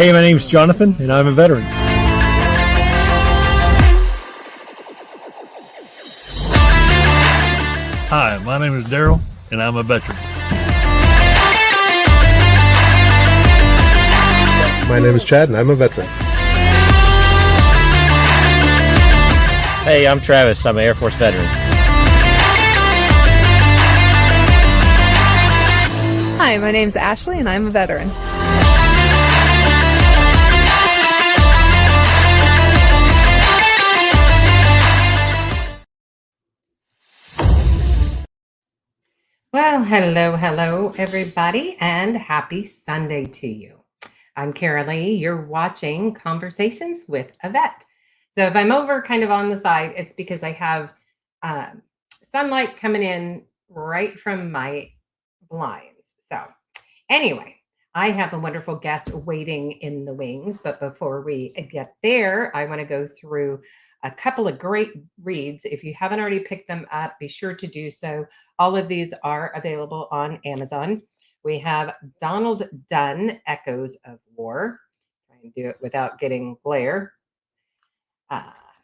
Hey, my name's Jonathan, and I'm a veteran. Hi, my name is Daryl, and I'm a veteran. My name is Chad, and I'm a veteran. Hey, I'm Travis. I'm an Air Force veteran. Hi, my name's Ashley, and I'm a veteran. Well, hello, everybody, and happy Sunday to you. I'm Kara Lee. You're watching Conversations with a Vet. So if I'm over kind of on the side, it's because I have sunlight coming in right from my blinds. So anyway, I have a wonderful guest waiting in the wings. But before we get there, I want to go through a couple of great reads. If you haven't already picked them up, be sure to do so. All of these are available on Amazon. We have Donald Dunn, Echoes of War. Try and do it without getting glare.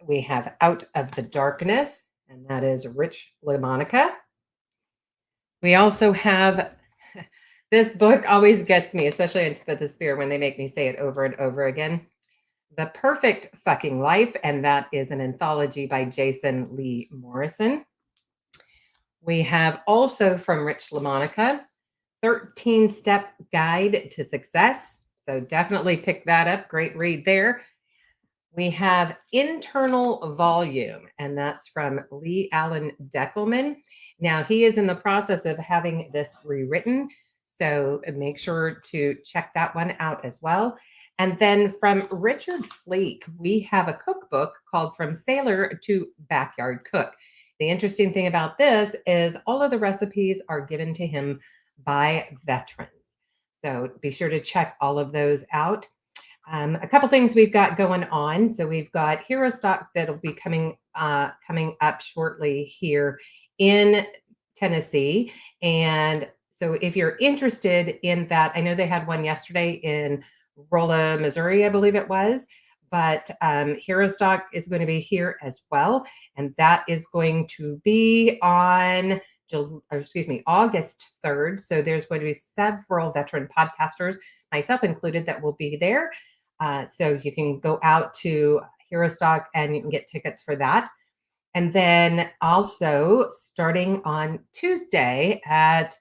We have Out of the Darkness, and that is Rich LaMonica. We also have, this book always gets me, especially on Tip of the Spear, when they make me say it over and over again. The Perfect Fucking Life, and that is an anthology by Jason Lee Morrison. We have also from Rich LaMonica, 13-Step Guide to Success. So definitely pick that up. Great read there. We have Internal Volume, and that's from Lee Allen Deckelman. Now, he is in the process of having this rewritten, so make sure to check that one out as well. And then from Richard Flake, we have a cookbook called From Sailor to Backyard Cook. The interesting thing about this is all of the recipes are given to him by veterans. So be sure to check all of those out. A couple things we've got going on. So we've got Hero Stock that'll be coming up shortly here in Tennessee. And so if you're interested in that, I know they had one yesterday in Rolla, Missouri, I believe it was, but Hero Stock is going to be here as well. And that is going to be on August 3rd. So there's going to be several veteran podcasters, myself included, that will be there. So you can go out to Hero Stock and you can get tickets for that. And then also starting on Tuesday at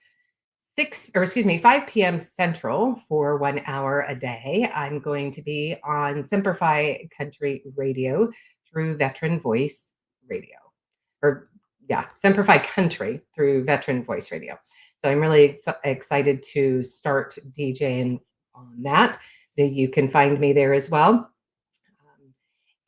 5 p.m. Central for 1 hour a day, I'm going to be on Simplify Country Radio through Veteran Voice Radio. Simplify Country through Veteran Voice Radio. So I'm really excited to start DJing on that. So you can find me there as well.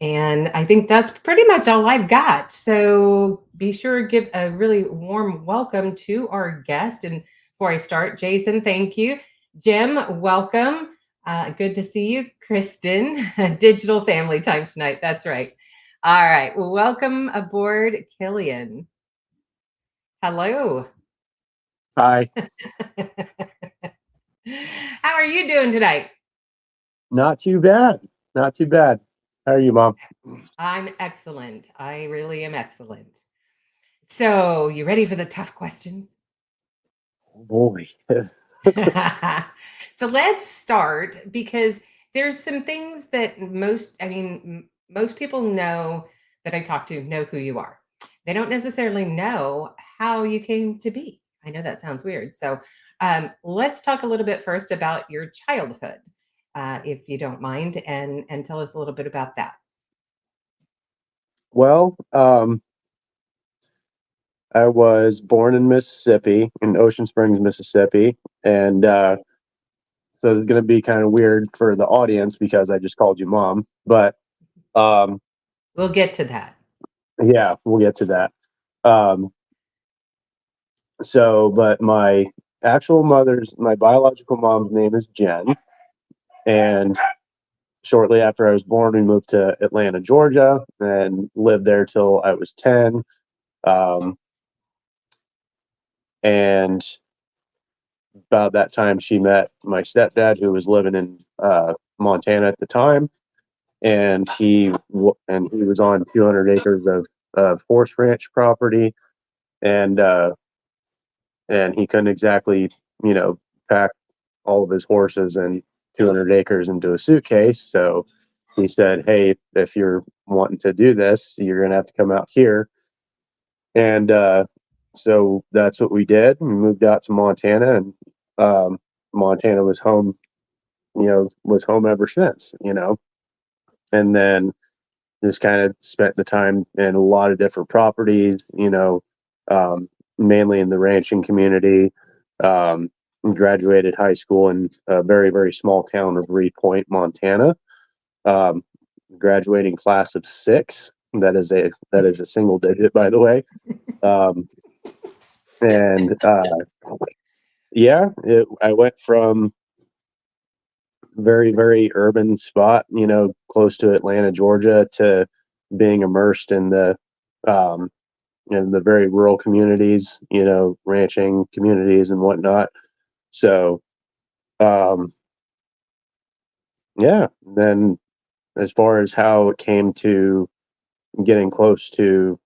And I think that's pretty much all I've got. So be sure to give a really warm welcome to our guest. And before I start, Jason, thank you. Jim, welcome. Good to see you. Kristen, digital family time tonight. That's right. All right. Well, welcome aboard, Killian. Hello. Hi. How are you doing tonight? Not too bad. Not too bad. How are you, Mom? I'm excellent. I really am excellent. So, you ready for the tough questions? Oh, boy. So let's start, because there's some things that most people know that I talk to know who you are. They don't necessarily know how you came to be. I know that sounds weird. So let's talk a little bit first about your childhood, if you don't mind, and tell us a little bit about that. Well, I was born in Mississippi, in Ocean Springs, Mississippi. And so it's going to be kind of weird for the audience because I just called you Mom. But we'll get to that. Yeah, we'll get to that. But my my biological mom's name is Jen. And shortly after I was born, we moved to Atlanta, Georgia, and lived there till I was 10. And about that time she met my stepdad, who was living in Montana at the time, and he was on 200 acres of horse ranch property, and he couldn't exactly, pack all of his horses and 200 acres into a suitcase. So he said, "Hey, if you're wanting to do this, you're gonna have to come out here." And so that's what we did. We moved out to Montana, and Montana was home. Was home ever since. And then just kind of spent the time in a lot of different properties. Mainly in the ranching community. Graduated high school in a very, very small town of Reed Point, Montana. Um, Graduating class of 6. That is a single digit, by the way. Um, and yeah, I went from very, very urban spot, close to Atlanta, Georgia, to being immersed um, in the very rural communities, ranching communities and whatnot. So, um, yeah. Then, as far as how it came to getting close to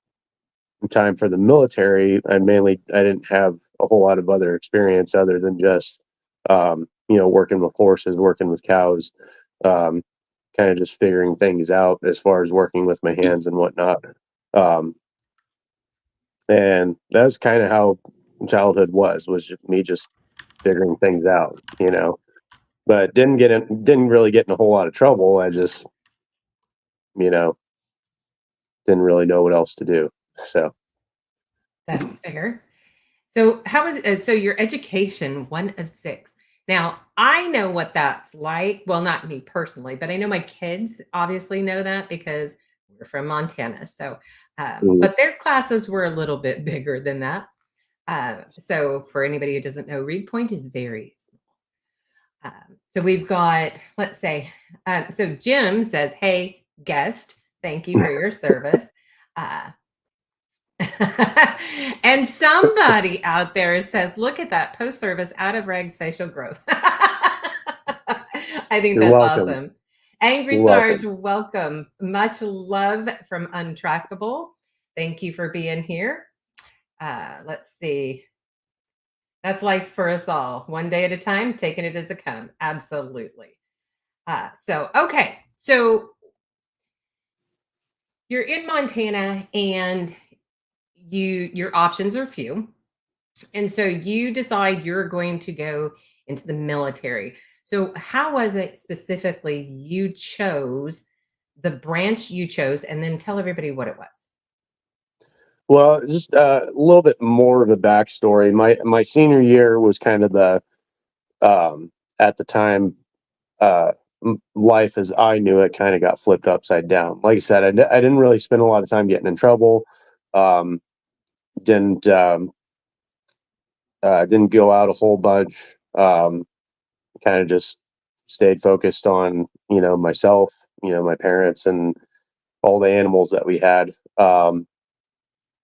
time for the military, I didn't have a whole lot of other experience other than just working with horses, working with cows, um, kind of just figuring things out as far as working with my hands and whatnot. Um, and that was kind of how childhood was just me just figuring things out, but didn't really get in a whole lot of trouble. I just, you know, didn't really know what else to do. So That's fair. So how was so your education, one of 6. Now, I know what that's like. Well, not me personally, but I know my kids obviously know that because we're from Montana. So, mm, but their classes were a little bit bigger than that. So for anybody who doesn't know, Reed Point is very small. So we've got, let's say, so Jim says, "Hey, guest, thank you for your service." Uh, and somebody out there says, "Look at that post service out of rags facial growth." I think you're that's welcome. awesome. Angry You're Sarge, welcome. welcome. Much love from Untrackable. Thank you for being here. Let's see. That's life for us all. One day at a time, taking it as it comes. Absolutely. Okay. So you're in Montana and your options are few. And so you decide you're going to go into the military. So how was it specifically you chose the branch you chose and then tell everybody what it was? Well, just a little bit more of a backstory. My senior year was kind of the at the time uh, life as I knew it kind of got flipped upside down. Like I said, I didn't really spend a lot of time getting in trouble. Um, didn't didn't go out a whole bunch. Kind of just stayed focused on myself, my parents, and all the animals that we had.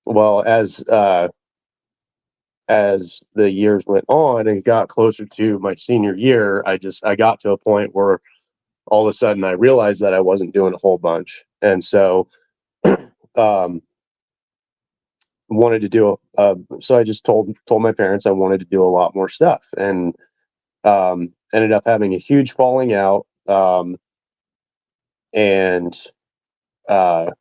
Well, as the years went on and got closer to my senior year, I got to a point where all of a sudden I realized that I wasn't doing a whole bunch, and so um, wanted to do so I just told my parents I wanted to do a lot more stuff, and ended up having a huge falling out, and uh,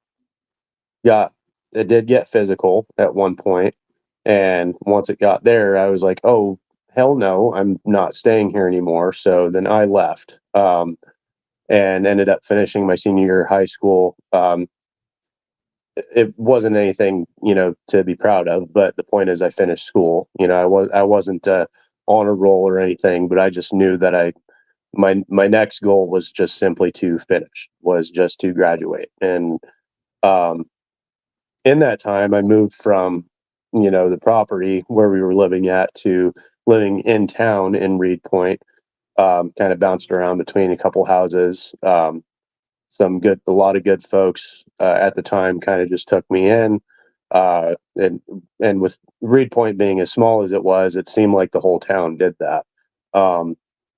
got it did get physical at one point, and once it got there, I was like, "Oh, hell no, I'm not staying here anymore." So then I left, and ended up finishing my senior year of high school. It wasn't anything, to be proud of, but the point is, I finished school. I wasn't on a roll or anything, but I just knew that my next goal was just simply to finish, was just to graduate, and um, in that time, I moved from, the property where we were living at to living in town in Reed Point. Kind of bounced around between a couple houses. A lot of good folks at the time kind of just took me in. And with Reed Point being as small as it was, it seemed like the whole town did that.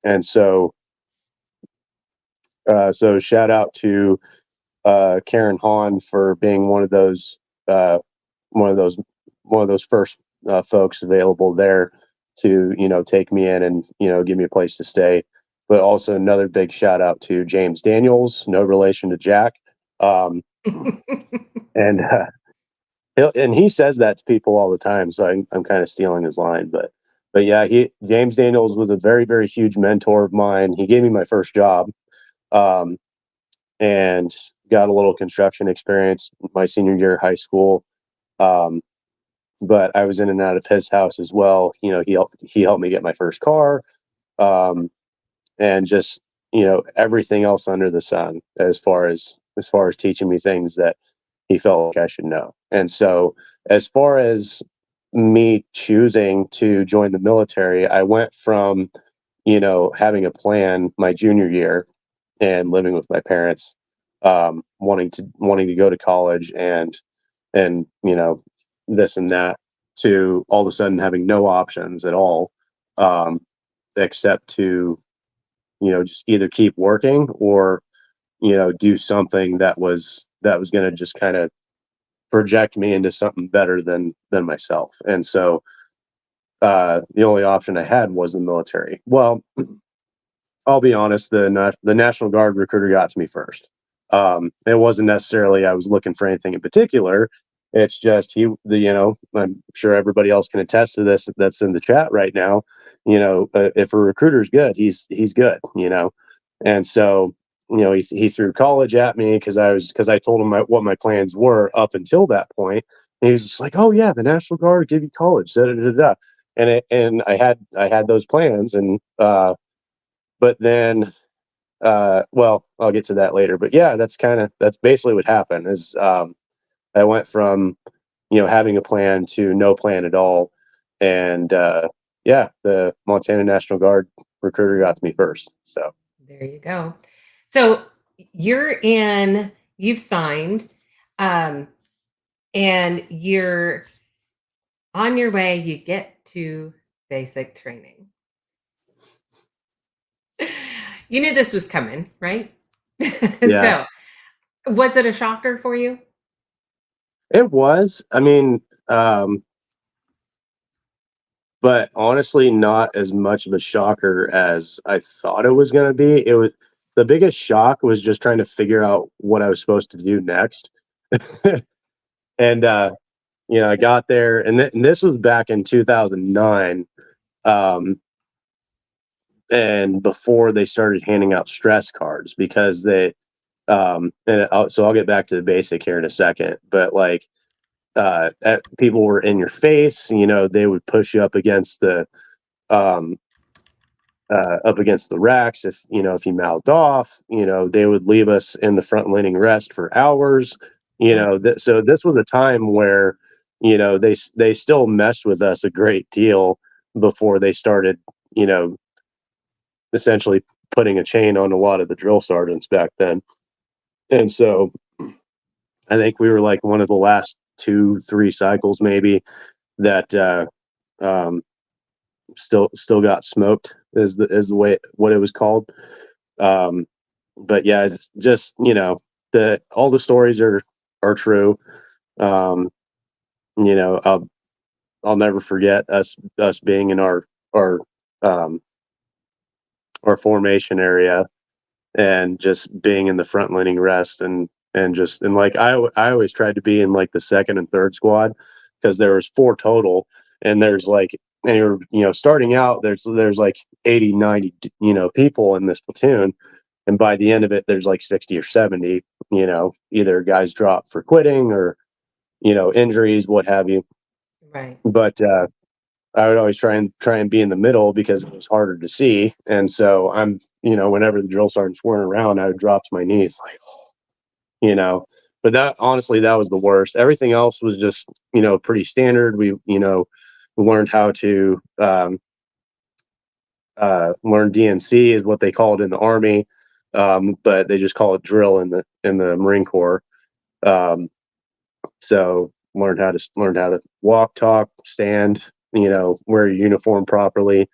And so shout out to Karen Hahn for being one of those one of those first folks available there to take me in and give me a place to stay. But also another big shout out to James Daniels, no relation to Jack, and he says that to people all the time. So I'm kind of stealing his line, but yeah, James Daniels was a very, very huge mentor of mine. He gave me my first job, and got a little construction experience my senior year of high school. But I was in and out of his house as well. He helped me get my first car, and just everything else under the sun as far as teaching me things that he felt like I should know. And so, as far as me choosing to join the military, I went from having a plan my junior year and living with my parents, wanting to go to college and this and that, to all of a sudden having no options at all, except to just either keep working or do something that was going to just kind of project me into something better than myself. And so the only option I had was the military. Well, I'll be honest, the National Guard recruiter got to me first. It wasn't necessarily I was looking for anything in particular. It's just I'm sure everybody else can attest to this that's in the chat right now. If a recruiter's good, he's good. And so he threw college at me because I told him what my plans were up until that point. And he was just like, "Oh yeah, the National Guard will give you college." Da, da, da, da. And I had those plans, and but then well, I'll get to that later. But yeah, that's basically what happened. Is I went from having a plan to no plan at all, and yeah, the Montana National Guard recruiter got to me first. So there you go. So you've signed, and you're on your way. You get to basic training. You knew this was coming, right? Yeah. So was it a shocker for you? It was. I mean, but honestly, not as much of a shocker as I thought it was going to be. The biggest shock was just trying to figure out what I was supposed to do next. And I got there, and this was back in 2009, and before they started handing out stress cards, because so I'll get back to the basic here in a second, but like people were in your face. They would push you up against the racks if you mouthed off. They would leave us in the front leaning rest for hours. So this was a time where they still messed with us a great deal before they started essentially putting a chain on a lot of the drill sergeants back then. And so I think we were like one of the last 2-3 cycles maybe that still got smoked is the way what it was called. But yeah, it's just all the stories are true. I'll never forget us being in our formation area and just being in the front leaning rest, and like I always tried to be in like the second and third squad, because there was 4 total, and there's like, and you're starting out, there's like 80-90 people in this platoon, and by the end of it there's like 60 or 70, either guys drop for quitting or injuries, what have you. Right. But I would always try and be in the middle because it was harder to see. And so I'm, whenever the drill sergeants weren't around, I would drop to my knees, like, but that, honestly, that was the worst. Everything else was just, pretty standard. We learned how to, learn DNC is what they call it in the Army. But they just call it drill in the Marine Corps. So learned how to walk, talk, stand, wear your uniform properly.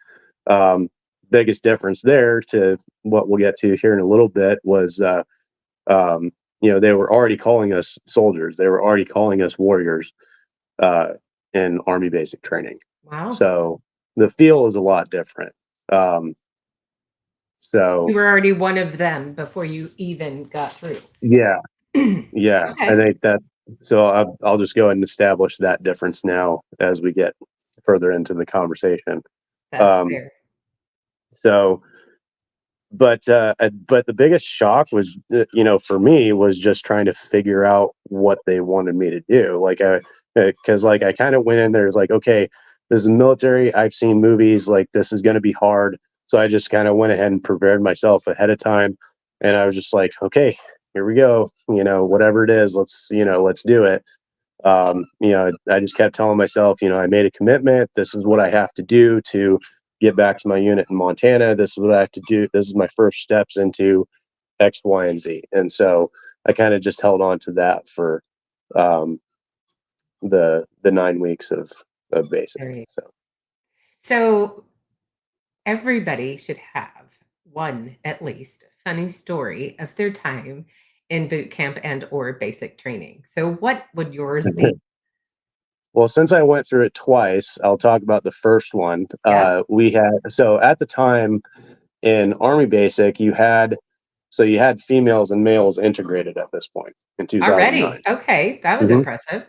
Biggest difference there to what we'll get to here in a little bit was, they were already calling us soldiers. They were already calling us warriors in Army basic training. Wow. So the feel is a lot different. So You were already one of them before you even got through. yeah, yeah. Okay. I think that. So I'll just go ahead and establish that difference now as we get further into the conversation. That's fair. So, but the biggest shock was, for me, was just trying to figure out what they wanted me to do. Because I kind of went in there, like, okay, this is military. I've seen movies, like this is going to be hard. So I just kind of went ahead and prepared myself ahead of time. And I was just like, okay, here we go. Whatever it is, let's do it. I just kept telling myself, I made a commitment. This is what I have to do to get back to my unit in Montana. This is what I have to do. This is my first steps into X, Y, and Z. And so I kind of just held on to that for the 9 weeks of basic. Right. So everybody should have one, at least, funny story of their time in boot camp and or basic training. So what would yours be? Well, since I went through it twice, I'll talk about the first one. Yeah. So at the time in Army Basic, you had females and males integrated at this point in 2009. Already. Okay. That was impressive.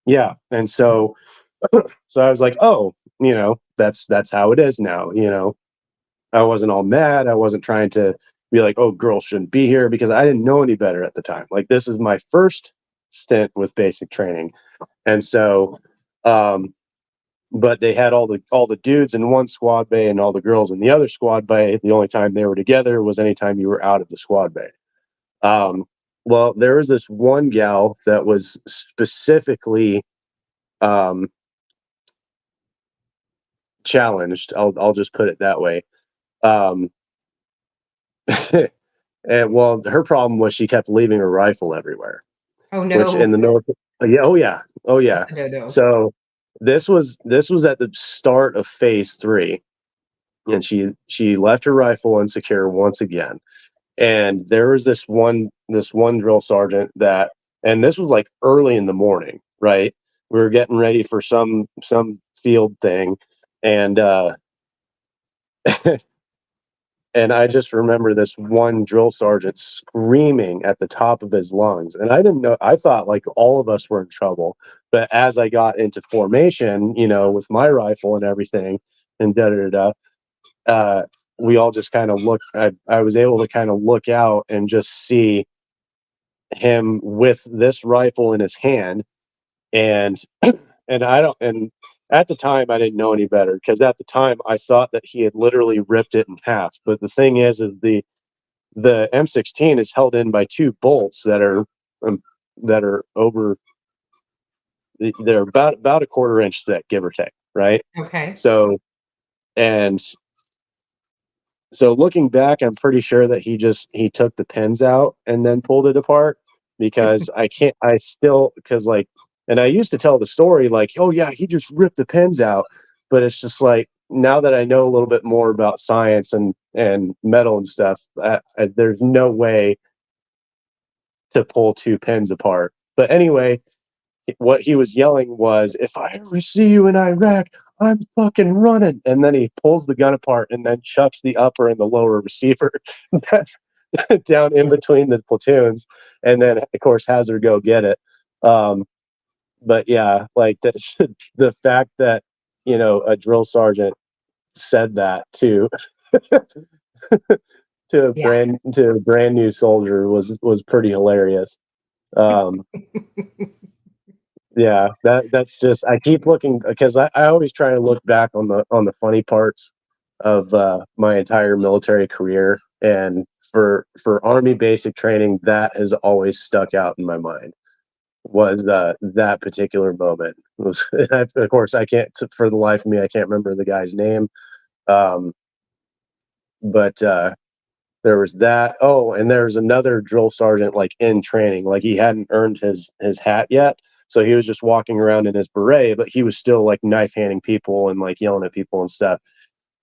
Yeah. And so I was like, oh, that's how it is now. I wasn't all mad. I wasn't trying to be like, oh, girls shouldn't be here, because I didn't know any better at the time. Like, this is my first stint with basic training. And so, but they had all the dudes in one squad bay and all the girls in the other squad bay. The only time they were together was anytime you were out of the squad bay. Well, there was this one gal that was specifically challenged. I'll just put it that way. And well, her problem was she kept leaving her rifle everywhere. Oh no. Which in the military, yeah, oh yeah. No. So this was at the start of phase 3, and she left her rifle unsecure once again. And there was this one drill sergeant that, and this was like early in the morning, right? We were getting ready for some field thing, and and I just remember this one drill sergeant screaming at the top of his lungs. And I didn't know, I thought like all of us were in trouble. But as I got into formation, with my rifle and everything, and we all just kind of looked. I was able to kind of look out and just see him with this rifle in his hand. And and at the time I didn't know any better, because at the time I thought that he had literally ripped it in half. But the thing is the M16 is held in by 2 bolts that are over, they're about a quarter inch thick, give or take, right? Okay. So looking back, I'm pretty sure that he took the pins out and then pulled it apart, because and I used to tell the story like, oh yeah, he just ripped the pins out. But it's just like, now that I know a little bit more about science and metal and stuff, there's no way to pull 2 pins apart. But anyway, what he was yelling was, if I ever see you in Iraq, I'm fucking running. And then he pulls the gun apart and then chucks the upper and the lower receiver down in between the platoons, and then of course has her go get it. But yeah, like the fact that a drill sergeant said that to a brand new soldier was pretty hilarious. Yeah, that's just, I keep looking, because I always try to look back on the funny parts of my entire military career, and for Army basic training, that has always stuck out in my mind. Was that particular moment was of course I can't, for the life of me, I can't remember the guy's name, but there was that. Oh, and there's another drill sergeant, like in training, like he hadn't earned his hat yet, So he was just walking around in his beret, but he was still like knife handing people and like yelling at people and stuff.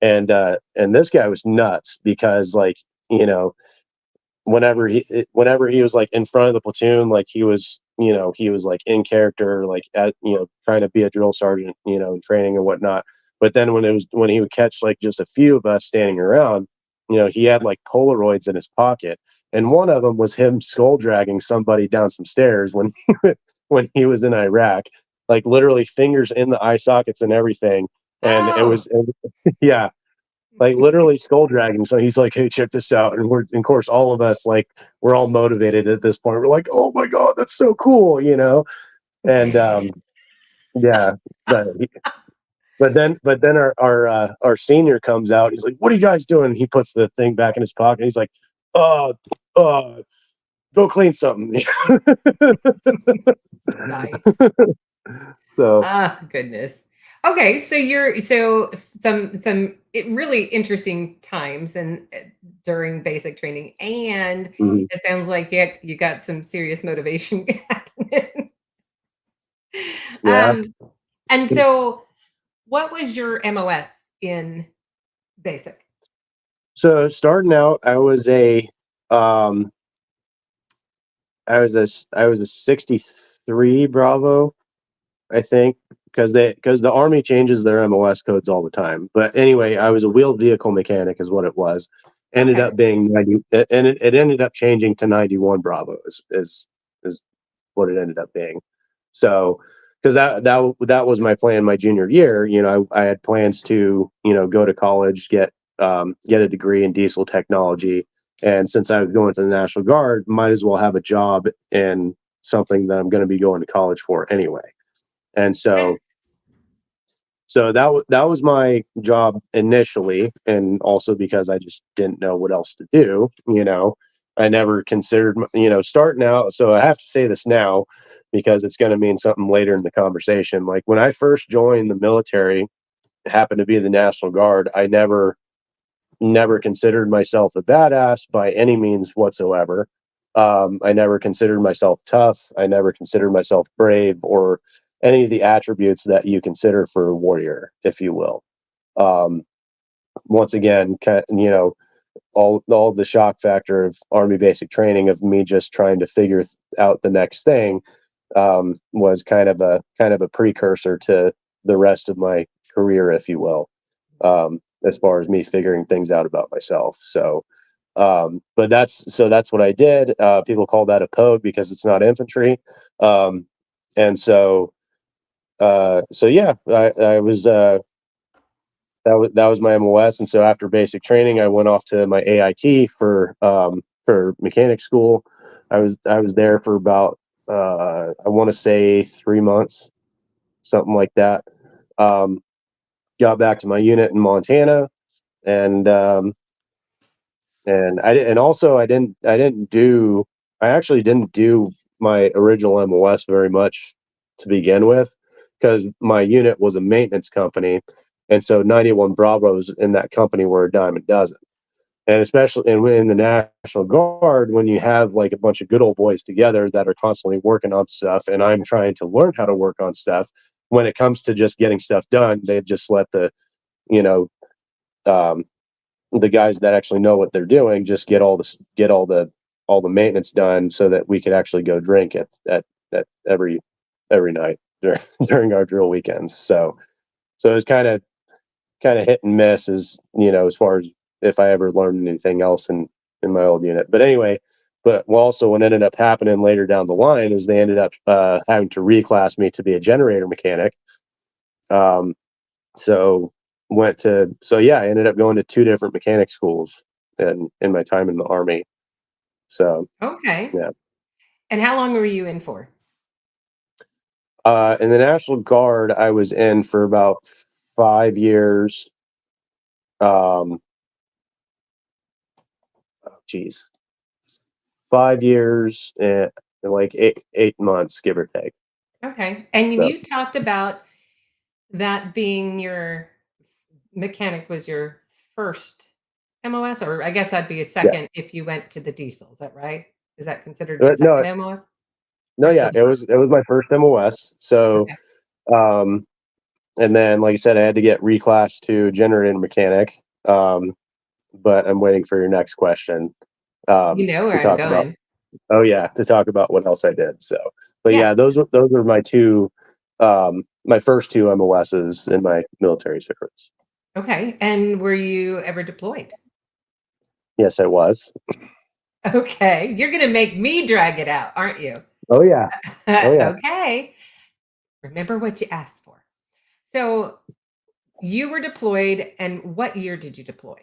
And this guy was nuts because like, you know, whenever he was like in front of the platoon, like he was like in character, like trying to be a drill sergeant, in training and whatnot. But then when he would catch like just a few of us standing around, he had like Polaroids in his pocket, and one of them was him skull dragging somebody down some stairs when when he was in Iraq, like literally fingers in the eye sockets and everything. And yeah, like literally skull dragging. So he's like, "Hey, check this out!" And of course, all of us like we're all motivated at this point. We're like, "Oh my god, that's so cool!" And yeah, but but then our senior comes out. He's like, "What are you guys doing?" He puts the thing back in his pocket. He's like, "Uh, go clean something." Nice. So Goodness. Okay, so some really interesting times and during basic training, and mhm. it sounds like you got some serious motivation happening. Yeah. Um, and so what was your MOS in basic? So starting out, um, I was a 63 Bravo, I think, because the Army changes their MOS codes all the time. But anyway, I was a wheeled vehicle mechanic, is what it was. Ended Okay. up being 90, and it ended up changing to 91 Bravo is what it ended up being. So, because that was my plan my junior year. I had plans to go to college, get a degree in diesel technology, and since I was going to the National Guard, might as well have a job in something that I'm going to be going to college for anyway. And Okay. so that was my job initially, and also because I just didn't know what else to do. I never considered starting out. So I have to say this now because it's going to mean something later in the conversation. Like when I first joined the military, happened to be the National Guard, I never considered myself a badass by any means whatsoever. I never considered myself tough. I never considered myself brave or any of the attributes that you consider for a warrior, if you will. Um, Once again, all the shock factor of Army basic training of me just trying to figure out the next thing was kind of a precursor to the rest of my career, if you will, as far as me figuring things out about myself. So, but that's what I did. People call that a pogue because it's not infantry, and so yeah, I was that was my MOS, and so after basic training, I went off to my AIT for mechanic school. I was there for about I want to say 3 months, something like that. Um, Got back to my unit in Montana, and also I actually didn't do my original MOS very much to begin with because my unit was a maintenance company, and so 91 Bravos in that company were a dime a dozen. And especially in the National Guard, when you have like a bunch of good old boys together that are constantly working on stuff, and I'm trying to learn how to work on stuff, when it comes to just getting stuff done, they just let you know um, the guys that actually know what they're doing just get all the maintenance done so that we could actually go drink at every night during our drill weekends. So it was kind of hit and miss as far as if I ever learned anything else in my old unit. But anyway, also what ended up happening later down the line is they ended up having to reclass me to be a generator mechanic. Um, so yeah, I ended up going to two different mechanic schools in my time in the Army. So Okay. yeah. And how long were you in for? In the National Guard, I was in for about 5 years. Um, geez, 5 years and like 8 months, give or take. Okay. And So you talked about that being your mechanic was your first MOS, or I guess that'd be a yeah, second if you went to the diesel. Is that right? Is that considered a second no, MOS? No, Or yeah, still? it was my first MOS. So, Okay. and then like I said, I had to get reclassed to generator mechanic. But I'm waiting for your next question You know to where I'm talk about. going. Oh yeah, to talk about what else I did. So, but Yeah. yeah, those are my two, my first two MOSs in my military service. Okay. And were you ever deployed? Yes, I was. Okay. You're going to make me drag it out, aren't you? Oh yeah. Oh yeah. Okay. Remember what you asked for. So you were deployed, and what year did you deploy?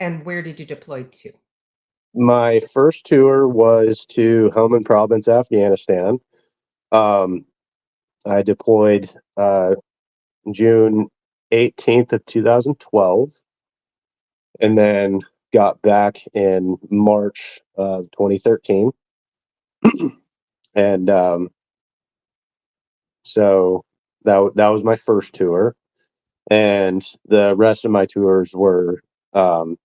And where did you deploy to? My first tour was to Helmand Province, Afghanistan. Um, I deployed June 18th of 2012, and then got back in March of 2013. And so that was my first tour, and the rest of my tours were um,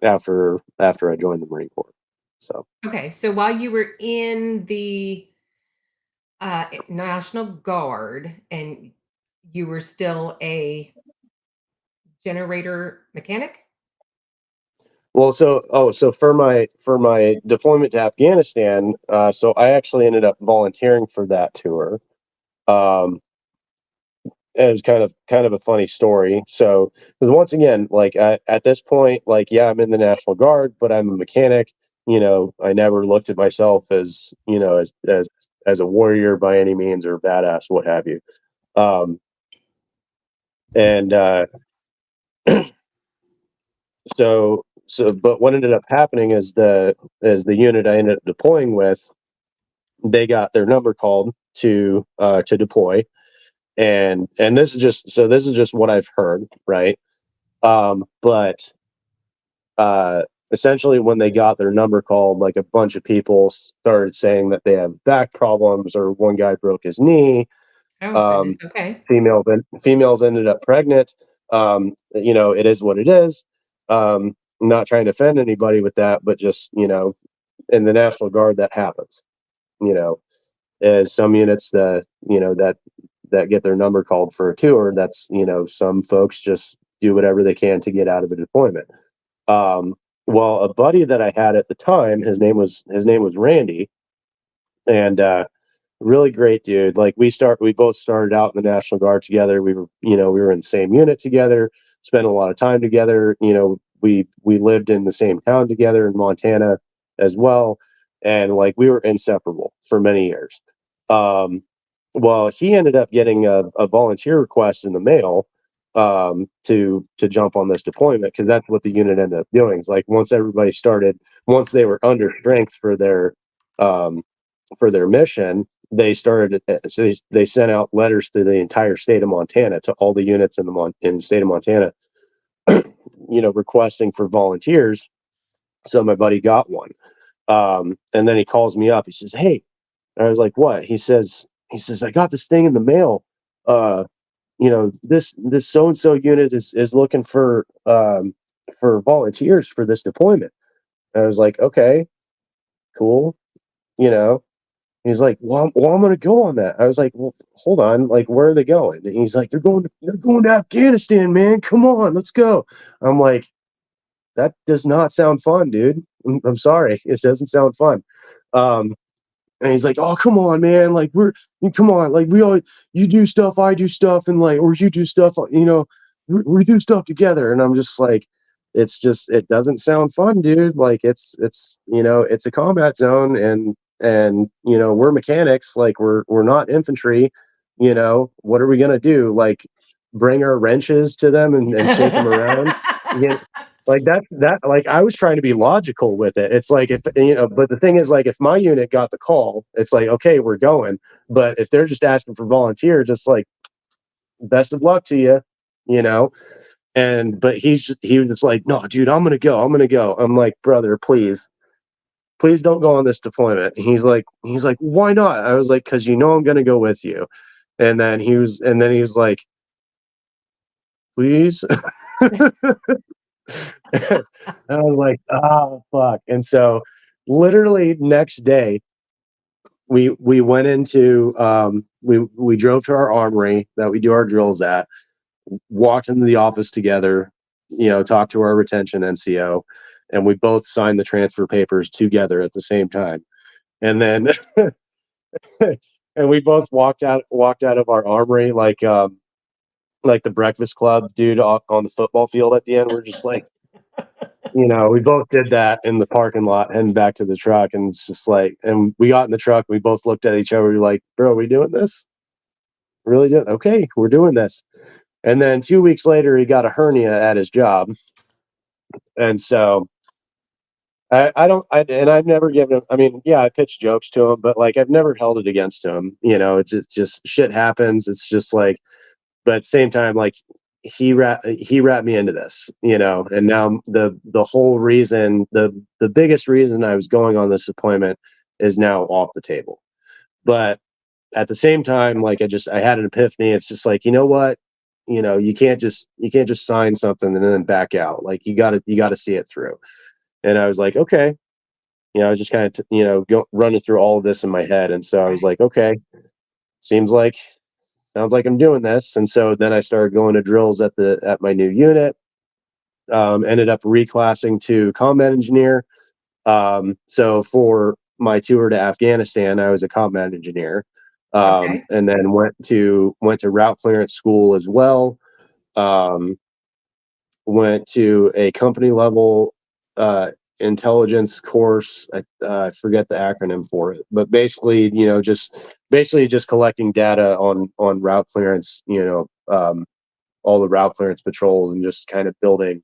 after I joined the Marine Corps. So Okay. So while you were in the National Guard and you were still a generator mechanic? well, so for my deployment to Afghanistan, so I actually ended up volunteering for that tour. Um, it was kind of a funny story. So, because once again, like at this point, like yeah, I'm in the National Guard, but I'm a mechanic. I never looked at myself as as a warrior by any means or badass, what have you. Um, and but what ended up happening is the unit I ended up deploying with, they got their number called to deploy, and this is just what I've heard, right? But essentially, when they got their number called, like a bunch of people started saying that they have back problems, or one guy broke his knee. Oh, goodness. Um, Okay. females ended up pregnant. It is what it is. I'm not trying to offend anybody with that, but just in the National Guard, that happens. You know, as some units that get their number called for a tour, that's some folks just do whatever they can to get out of a deployment. Um, well, a buddy that I had at the time, his name was Randy, and really great dude. Like we both started out in the National Guard together. We were in the same unit together, spent a lot of time together. We lived in the same town together in Montana as well, and like we were inseparable for many years. Um, well, he ended up getting a volunteer request in the mail to jump on this deployment, because that's what the unit ended up doing. It's like once they were under strength um, for their mission, they started. So they sent out letters to the entire state of Montana, to all the units in the state of Montana, requesting for volunteers. So my buddy got one, and then he calls me up. He says, "Hey," I was like, "What?" He says, "I got this thing in the mail. This so and so unit is looking for volunteers for this deployment." And I was like, "Okay, cool." You know, He's like, "Well, I'm gonna go on that." I was like, "Well, hold on, like, where are they going?" And he's like, "They're going to Afghanistan, man. Come on, let's go." I'm like, "That does not sound fun, dude. I'm sorry, it doesn't sound fun." Um, and he's like, "Oh, come on, man. Like, come on. Like, you do stuff, I do stuff, and like, or you do stuff, we do stuff together." And I'm just like, it doesn't sound fun, dude. Like, it's a combat zone, and we're mechanics. Like, we're not infantry. What are we gonna do? Like, bring our wrenches to them and shake them around? Yeah, like that like I was trying to be logical with it. It's like, but the thing is, like, if my unit got the call, it's like, okay, we're going. But if they're just asking for volunteers, it's like, best of luck to you, you know. But he was just like, "No, dude, I'm gonna go. I'm gonna go." I'm like, "Brother, please don't go on this deployment." He's like, "Why not?" I was like, "Because I'm gonna go with you." And then he was like, "Please." I was like, "Oh fuck!" And so, literally next day, we went into we drove to our armory that we do our drills at, walked into the office together, talked to our retention NCO, and we both signed the transfer papers together at the same time. And then and we both walked out of our armory like the Breakfast Club dude on the football field at the end. We're just like, we both did that in the parking lot heading back to the truck. And it's just like, and we got in the truck, we both looked at each other, we were like, bro, are we doing this? Really doing? Okay, we're doing this. And then 2 weeks later, he got a hernia at his job. And so I've never given him, I mean, yeah, I pitched jokes to him, but like, I've never held it against him. It's just shit happens. It's just like, but at the same time, like he wrapped me into this, and now the whole reason, the biggest reason I was going on this deployment is now off the table. But at the same time, like I had an epiphany. It's just like, you know what, you can't just sign something and then back out. Like you gotta see it through. And I was like, okay, I was just kind of, running through all of this in my head. And so I was like, okay, sounds like I'm doing this. And so then I started going to drills at my new unit, ended up reclassing to combat engineer. So for my tour to Afghanistan, I was a combat engineer. And then went to route clearance school as well. Went to a company level intelligence course. I forget the acronym for it, but basically, just collecting data on route clearance, all the route clearance patrols, and just kind of building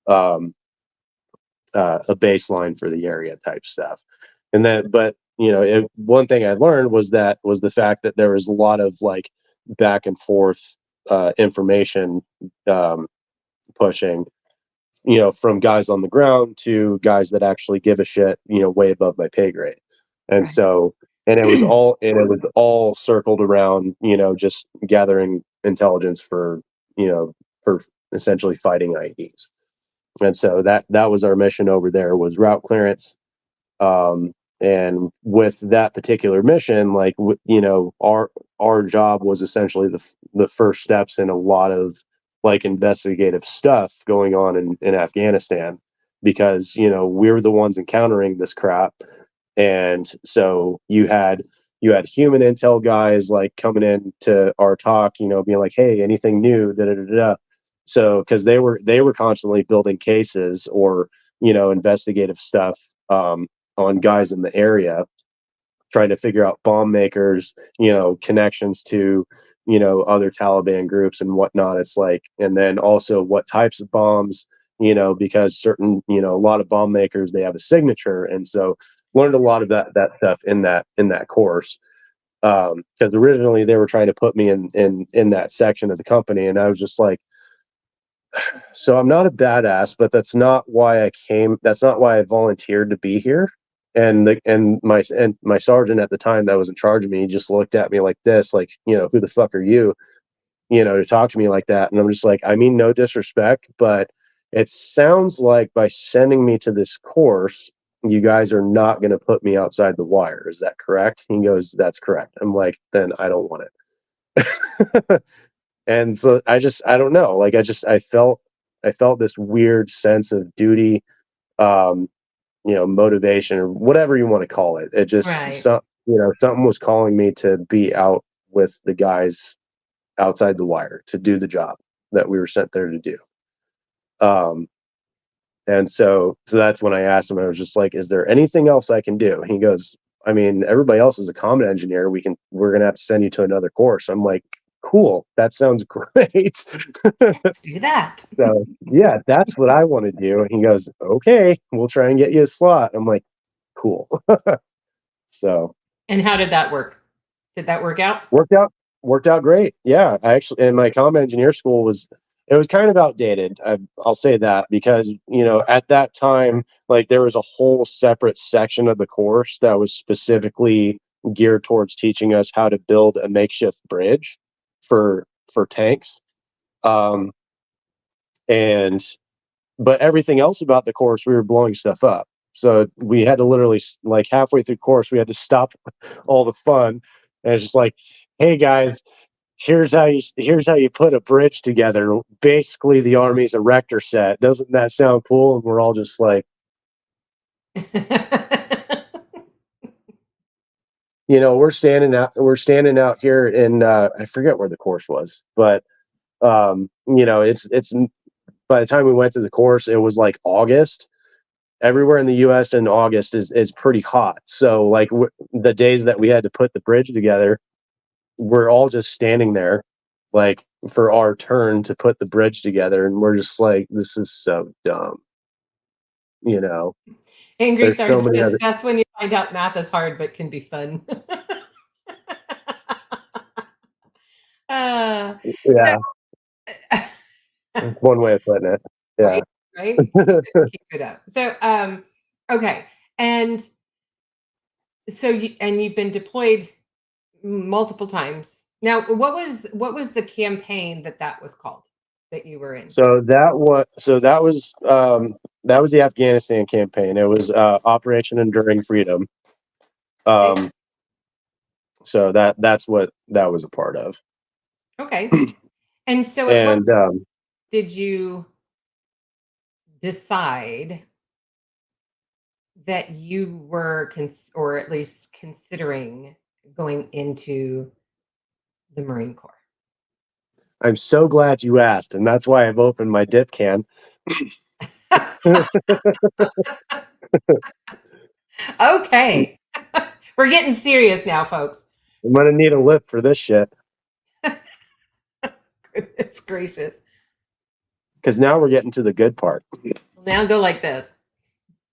a baseline for the area type stuff. And then, but one thing I learned was the fact that there was a lot of like back and forth information pushing, from guys on the ground to guys that actually give a shit, way above my pay grade. And so, and it was all circled around, just gathering intelligence for essentially fighting IEDs. And so that was our mission over there, was route clearance. And with that particular mission, like, our job was essentially the first steps in a lot of like investigative stuff going on in Afghanistan, because, we're the ones encountering this crap. And so you had human intel guys like coming in to our talk, being like, hey, anything new, da da da da. So, because they were constantly building cases or, investigative stuff on guys in the area, trying to figure out bomb makers, connections to, other Taliban groups and whatnot. It's like, and then also what types of bombs, because certain, a lot of bomb makers, they have a signature. And so learned a lot of that stuff in that course. Because originally they were trying to put me in that section of the company, and I was just like, so I'm not a badass, but that's not why I volunteered to be here. And my sergeant at the time that was in charge of me just looked at me like this, like, who the fuck are you, to talk to me like that. And I'm just like, I mean, no disrespect, but it sounds like by sending me to this course, you guys are not going to put me outside the wire. Is that correct? He goes, that's correct. I'm like, then I don't want it. And so I don't know. Like, I felt this weird sense of duty, motivation, or whatever you want to call it. It just, something was calling me to be out with the guys outside the wire to do the job that we were sent there to do. And so that's when I asked him, I was just like, is there anything else I can do? He goes, I mean, everybody else is a combat engineer. We're going to have to send you to another course. I'm like, cool. That sounds great. Let's do that. So yeah, that's what I want to do. And he goes, okay, we'll try and get you a slot. I'm like, cool. So. And how did that work? Did that work out? Worked out great. Yeah, I actually, and my comm engineer school was kind of outdated. I'll say that, because, at that time, like, there was a whole separate section of the course that was specifically geared towards teaching us how to build a makeshift bridge for tanks. But everything else about the course, we were blowing stuff up. So we had to literally, like, halfway through course, we had to stop all the fun, and it's just like, hey guys, here's how you put a bridge together. Basically, the Army's erector set. Doesn't that sound cool? And we're all just like, we're standing out here in I forget where the course was, but it's by the time we went to the course, it was like August. Everywhere in the U.S. in August is pretty hot. So like the days that we had to put the bridge together, we're all just standing there, like for our turn to put the bridge together, and we're just like, this is so dumb. Angry There's Star so many says other. that's when you find out math is hard but can be fun. uh, Yeah, so, that's one way of putting it. Yeah. right? Keep it up. So, okay, and so you've been deployed multiple times. Now, what was the campaign that was called that you were in? So that was the Afghanistan campaign. It was Operation Enduring Freedom. Okay. So that's what that was a part of. Okay. And so at And what point did you decide that you were or at least considering going into the Marine Corps? I'm so glad you asked, and that's why I've opened my dip can. Okay. We're getting serious now, folks. I'm gonna need a lip for this shit. Goodness gracious. Because now we're getting to the good part. Now go like this.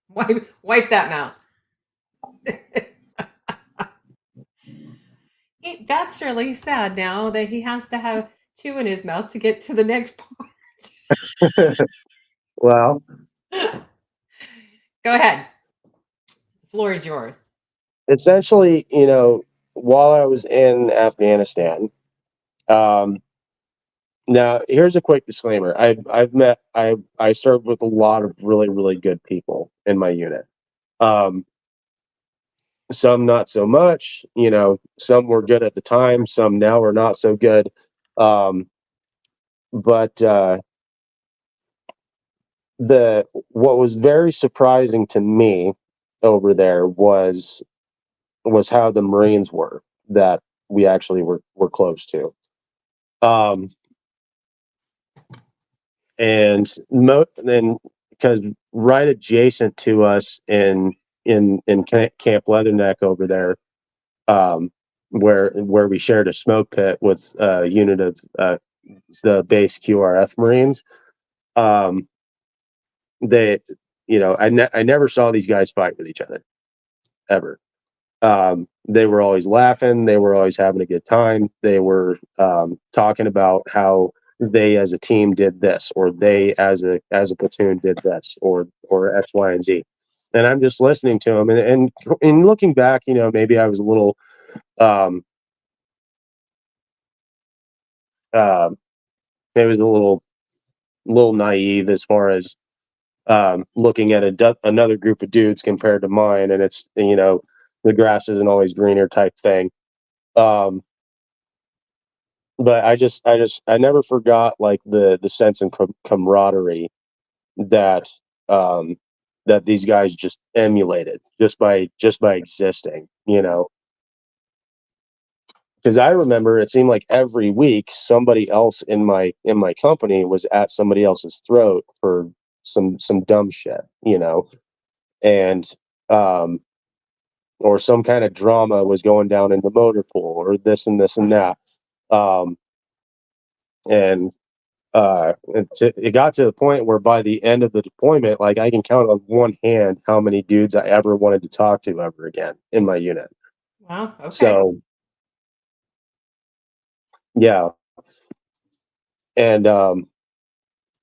Wipe that mouth. That's really sad now that he has to have two in his mouth to get to the next part. Well, Go ahead. The floor is yours. essentially, while I was in Afghanistan, now here's a quick disclaimer. I served with a lot of really, really good people in my unit. Some not so much, some were good at the time, some now are not so good. But what was very surprising to me over there was how the Marines were that we actually were close to. And then because right adjacent to us in Camp Leatherneck over there, where we shared a smoke pit with a unit of the base QRF Marines. They, I never saw these guys fight with each other ever. They were always laughing. They were always having a good time. They were talking about how they as a team did this, or they as a platoon did this, or X, Y, and Z. And I'm just listening to them, and looking back, maybe I was a little it was a little naive as far as looking at another group of dudes compared to mine, and it's the grass isn't always greener type thing. But I never forgot like the sense of camaraderie that that these guys just emulated just by existing, because I remember it seemed like every week somebody else in my company was at somebody else's throat for some dumb shit, and or some kind of drama was going down in the motor pool, or this and this and that. And it got to the point where by the end of the deployment, like I can count on one hand how many dudes I ever wanted to talk to ever again in my unit. Wow. Okay. So yeah, and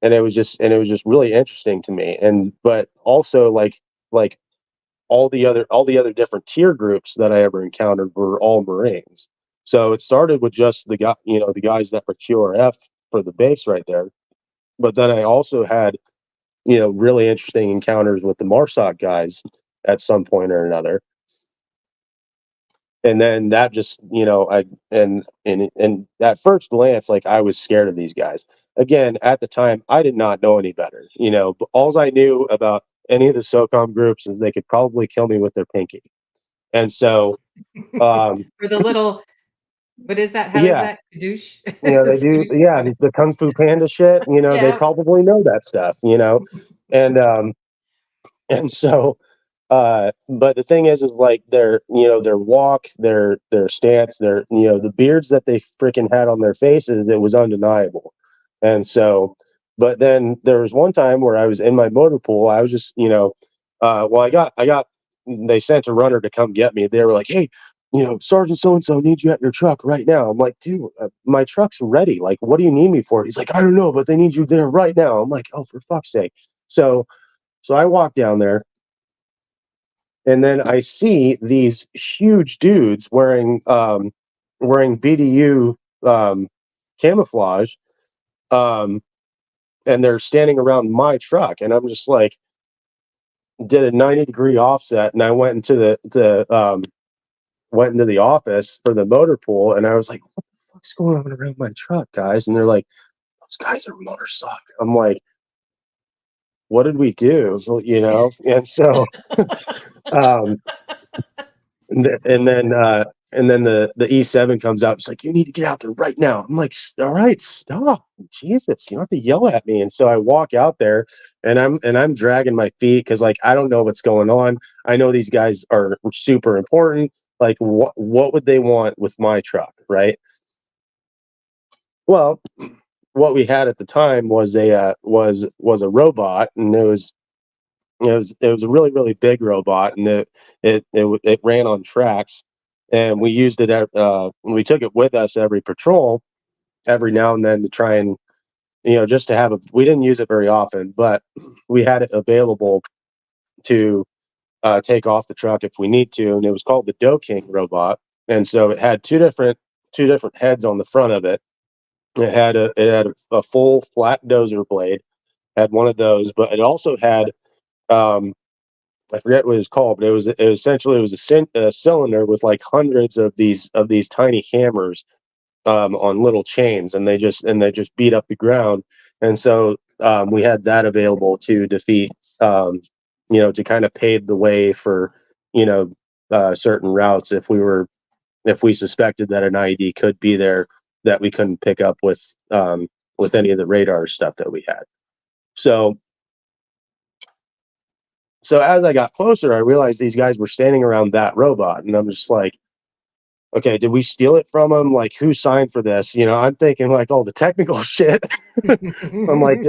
it was just really interesting to me. And but also like all the other different tier groups that I ever encountered were all Marines. So it started with just the guys that were QRF for the base right there. But then I also had really interesting encounters with the MARSOC guys at some point or another. And then that just, and at first glance, like, I was scared of these guys. Again, at the time, I did not know any better, but all I knew about any of the SOCOM groups is they could probably kill me with their pinky. And so, Or the little, what is that? How is yeah, that? Kadoosh? they do, yeah, the Kung Fu Panda shit, they Yeah. probably know that stuff, and, and so, but the thing is like their walk, their stance, the beards that they freaking had on their faces, it was undeniable. And so, but then there was one time where I was in my motor pool. I was just, well, I got, they sent a runner to come get me. They were like, hey, Sergeant so-and-so needs you at your truck right now. I'm like, dude, my truck's ready. Like, what do you need me for? He's like, I don't know, but they need you there right now. I'm like, oh, for fuck's sake. So I walk down there, and then I see these huge dudes wearing BDU camouflage, and they're standing around my truck, and I'm just like, did a 90-degree offset, and I went into the office for the motor pool, and I was like, what the fuck's going on around my truck, guys? And they're like, those guys are MARSOC. I'm like, what did we do? And so, and then the E7 comes out. It's like, you need to get out there right now. I'm like, all right, stop, Jesus, you don't have to yell at me. And so I walk out there, and I'm dragging my feet because, like, I don't know what's going on. I know these guys are super important. Like, what would they want with my truck, right? Well, what we had at the time was a robot, and it was a really, really big robot, and it ran on tracks, and we used it we took it with us every patrol every now and then to try and just to have we didn't use it very often, but we had it available to take off the truck if we need to. And it was called the Doe King robot, and so it had two different heads on the front of it. It had a full flat dozer blade, had one of those, but it also had I forget what it was called, but it was essentially a cylinder with like hundreds of these tiny hammers on little chains, and they just beat up the ground. And so we had that available to defeat, to kind of pave the way for certain routes if we suspected that an IED could be there that we couldn't pick up with any of the radar stuff that we had. So as I got closer, I realized these guys were standing around that robot, and I'm just like, okay, did we steal it from them? Like, who signed for this? I'm thinking like all the technical shit. I'm like,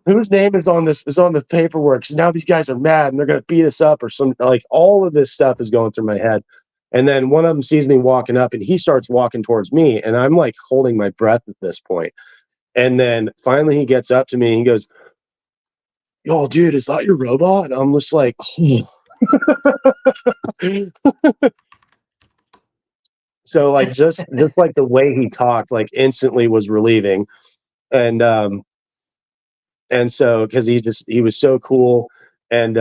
whose name is on the paperwork? 'Cause now these guys are mad and they're gonna beat us up or some, like, all of this stuff is going through my head. And then one of them sees me walking up, and he starts walking towards me, and I'm like holding my breath at this point. And then finally he gets up to me and he goes, yo, dude, is that your robot? And I'm just like, oh. So like just like the way he talked, like, instantly was relieving. And so because he was so cool, and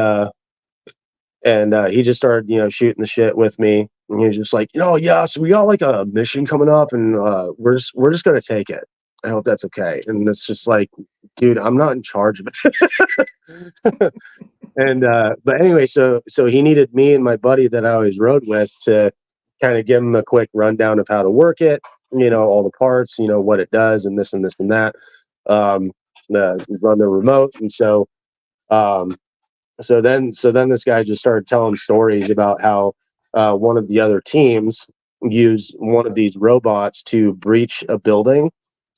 he just started shooting the shit with me, and he was just like, yeah, so we got like a mission coming up, and we're just gonna take it. I hope that's okay. And it's just like, dude, I'm not in charge of it. And but anyway, so he needed me and my buddy that I always rode with to kind of give him a quick rundown of how to work it, all the parts, what it does, and this and this and that. Run the remote. And so then this guy just started telling stories about how one of the other teams used one of these robots to breach a building.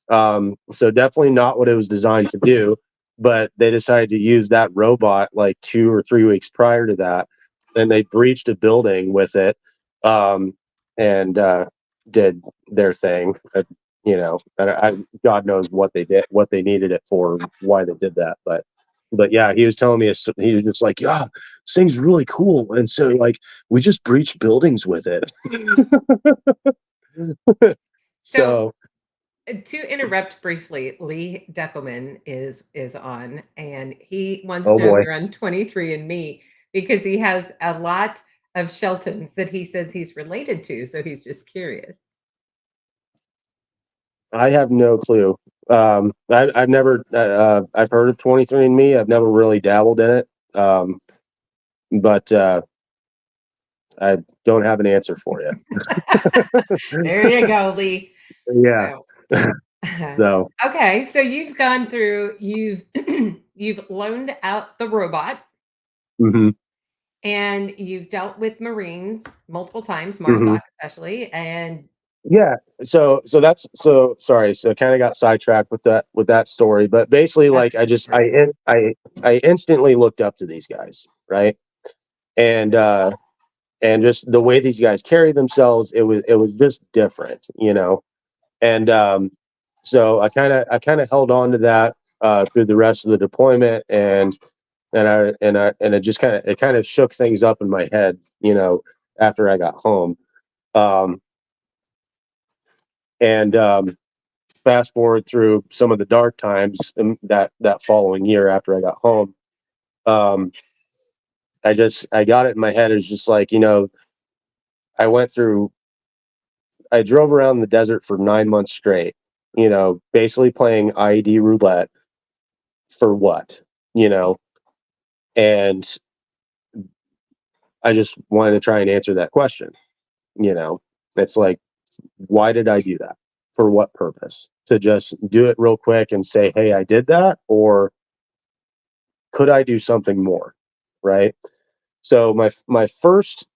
So definitely not what it was designed to do, but they decided to use that robot like 2 or 3 weeks prior to that, and they breached a building with it, and did their thing. God knows what they did, what they needed it for, why they did that, but yeah, he was telling me, he was just like, yeah, this thing's really cool, and so like we just breached buildings with it. So To interrupt briefly, Lee Deckelman is on, and he wants Oh to know if boy. you're on 23andMe because he has a lot of Sheltons that he says he's related to, so he's just curious. I have no clue. I've never, I've heard of 23andMe. I've never really dabbled in it. But I don't have an answer for you. There you go, Lee. Yeah. So, So, okay, so you've gone through, you've loaned out the robot, mhm, and you've dealt with Marines multiple times, mhm. MARSOC especially, and Yeah. So that's so sorry. So I kind of got sidetracked with that story, but basically, that's like, a good story. I instantly looked up to these guys, right? And and just the way these guys carry themselves, it was just different, you know. And so I kind of held on to that through the rest of the deployment, and it just kind of shook things up in my head, you know, after I got home. Um, and fast forward through some of the dark times that following year after I got home. Um, I got it in my head. It's just like, you know, I went through I drove around the desert for 9 months straight, you know, basically playing IED roulette for what, you know? And I just wanted to try and answer that question, you know? It's like, why did I do that? For what purpose? To just do it real quick and say, hey, I did that? Or could I do something more? Right. So my first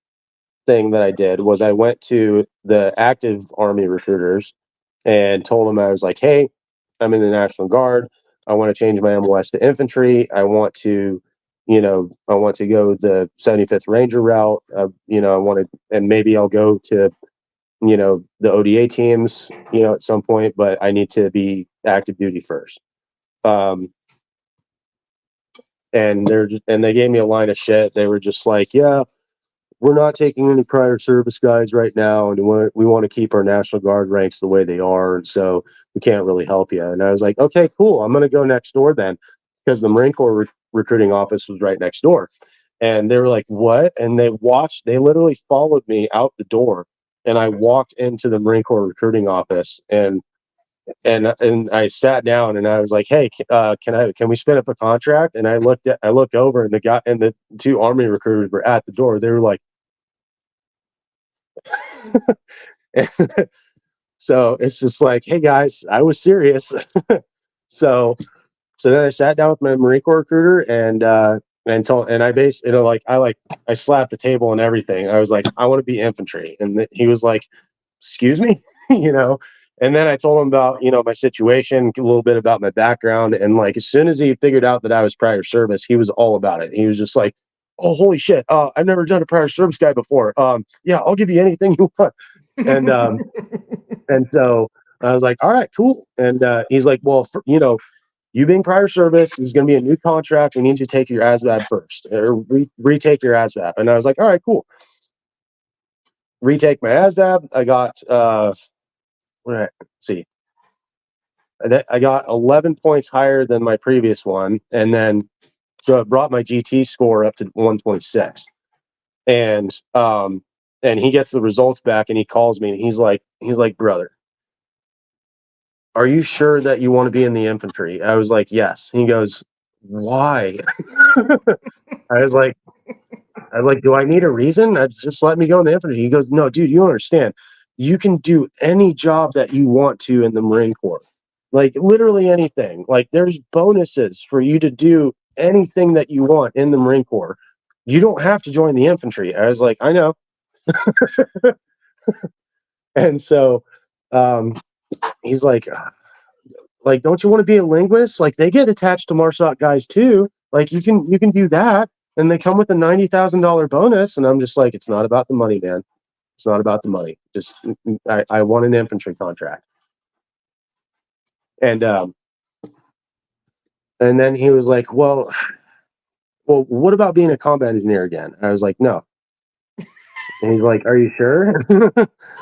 thing that I did was I went to the active Army recruiters and told them, I was like, hey, I'm in the National Guard. I want to change my MOS to infantry. I want to go the 75th Ranger route. I want to, and maybe I'll go to, the ODA teams, at some point, but I need to be active duty first. Um, and they gave me a line of shit. They were just like, yeah, we're not taking any prior service guys right now, and we want to keep our National Guard ranks the way they are, and so we can't really help you. And I was like, okay, cool. I'm going to go next door then, because the Marine Corps recruiting office was right next door. And they were like, what? And they literally followed me out the door, and I walked into the Marine Corps recruiting office, and I sat down and I was like, "Hey, can we spin up a contract?" And I looked over, and the guy and the two Army recruiters were at the door. They were like, so it's just like, "Hey guys, I was serious." so so then I sat down with my Marine Corps recruiter and I based, I slapped the table and everything. I was like, "I want to be infantry," and he was like, excuse me, you know. And then I told him about, my situation, a little bit about my background, and like as soon as he figured out that I was prior service, he was all about it. He was just like, oh, holy shit, I've never done a prior service guy before. Yeah, I'll give you anything you want. and and so I was like, all right, cool. And he's like, well, you being prior service is going to be a new contract. We need you to take your ASVAB first, or retake your ASVAB. And I was like, all right, cool. Retake my ASVAB. I got let's see. I got 11 points higher than my previous one, and then so it brought my GT score up to 126. And he gets the results back, and he calls me, and he's like, brother, are you sure that you want to be in the infantry? I was like, yes. He goes, why? I was like, do I need a reason? Just let me go in the infantry. He goes, no, dude, you don't understand. You can do any job that you want to in the Marine Corps. Like literally anything. Like there's bonuses for you to do anything that you want in the Marine Corps. You don't have to join the infantry. I was like, I know. And so he's like, don't you want to be a linguist? Like they get attached to MARSOC guys too. Like you can do that. And they come with a $90,000 bonus. And I'm just like, it's not about the money, man. It's not about the money. Just I want an infantry contract. And and then he was like, well, what about being a combat engineer again? I was like, no. And he's like, are you sure?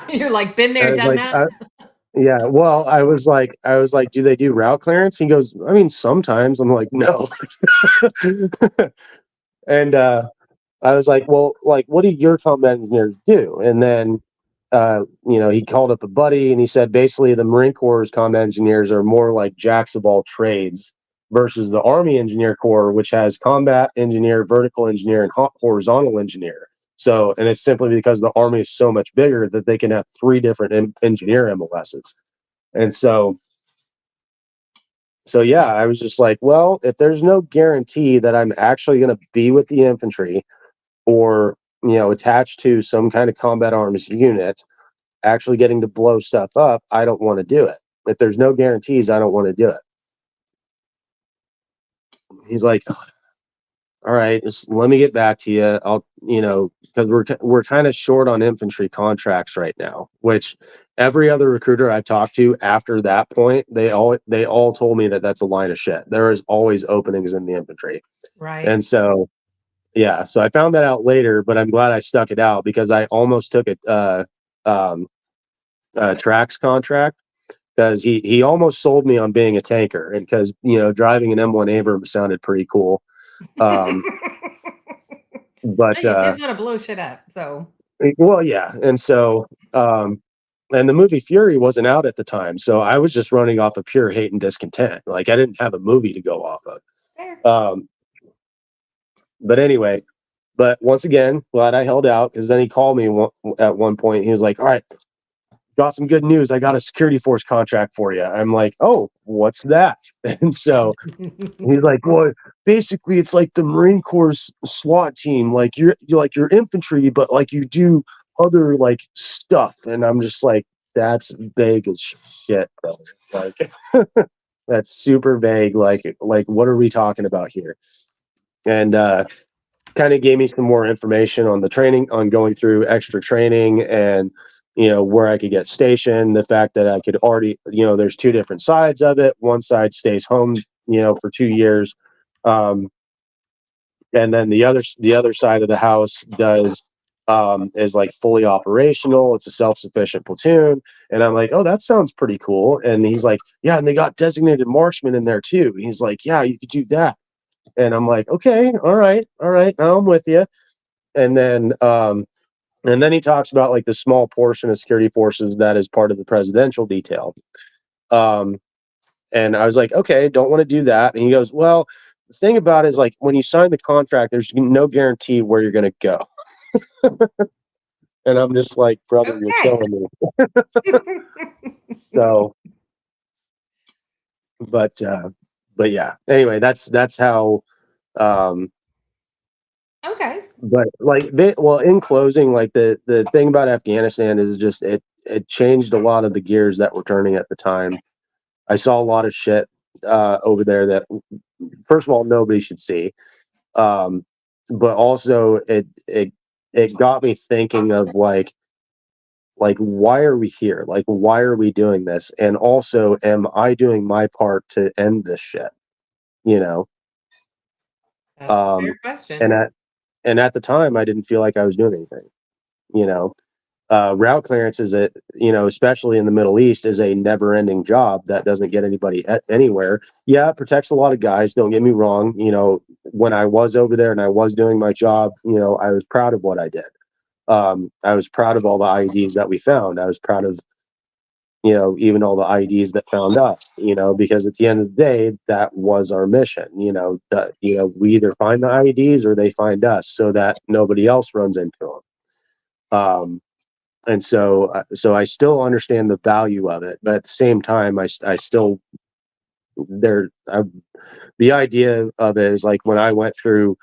You're like, been I there, was done like, that. Yeah, well, I was like, do they do route clearance? He goes, I mean, sometimes. I'm like, no. And I was like, well, like, what do your combat engineers do? And then, he called up a buddy and he said basically the Marine Corps' combat engineers are more like jacks of all trades versus the Army Engineer Corps, which has combat engineer, vertical engineer, and horizontal engineer. So, and it's simply because the Army is so much bigger that they can have three different engineer MLSs. And so yeah, I was just like, well, if there's no guarantee that I'm actually going to be with the infantry or attached to some kind of combat arms unit, actually getting to blow stuff up, I don't want to do it. If there's no guarantees, I don't want to do it. He's like, all right, just let me get back to you. I'll, because we're kind of short on infantry contracts right now, which every other recruiter I've talked to after that point, they all told me that that's a line of shit. There is always openings in the infantry. Right. And so, yeah, so I found that out later, but I'm glad I stuck it out because I almost took a Trax contract because he almost sold me on being a tanker, and because driving an M1 Abrams sounded pretty cool. Um, but You did want to blow shit up, so. well, yeah, and so and the movie Fury wasn't out at the time, so I was just running off of pure hate and discontent. Like I didn't have a movie to go off of. Fair. But anyway, but once again, glad I held out because then he called me at one point. He was like, "All right, got some good news. I got a security force contract for you." I'm like, "Oh, what's that?" And so he's like, "Well, basically, it's like the Marine Corps SWAT team. Like you're like your infantry, but like you do other like stuff." And I'm just like, "That's vague as shit, bro. Like that's super vague. Like what are we talking about here?" And kind of gave me some more information on the training, on going through extra training, and where I could get stationed. The fact that I could already, there's two different sides of it. One side stays home, for 2 years, and then the other side of the house does is like fully operational. It's a self-sufficient platoon, and I'm like, oh, that sounds pretty cool. And he's like, yeah, and they got designated marksmen in there too. He's like, yeah, you could do that. And I'm like, okay, all right, now I'm with you. And then he talks about like the small portion of security forces that is part of the presidential detail. And I was like, okay, don't want to do that. And he goes, well, the thing about it is like when you sign the contract, there's no guarantee where you're going to go. And I'm just like, brother, you're killing me. So, but yeah. Anyway, that's how. Okay. But like, well, in closing, like the thing about Afghanistan is just it changed a lot of the gears that were turning at the time. I saw a lot of shit over there that, first of all, nobody should see. But also it got me thinking of like why are we here? Like why are we doing this? And also, am I doing my part to end this shit? You know? That's a fair And question. at the time, I didn't feel like I was doing anything. You know, route clearance is especially in the Middle East, is a never-ending job that doesn't get anybody anywhere. Yeah, it protects a lot of guys. Don't get me wrong. When I was over there and I was doing my job, I was proud of what I did. I was proud of all the IEDs that we found. I was proud of, even all the IEDs that found us. Because at the end of the day, that was our mission. That we either find the IEDs or they find us, so that nobody else runs into them. And so I still understand the value of it, but at the same time, I still the idea of it is like when I went through,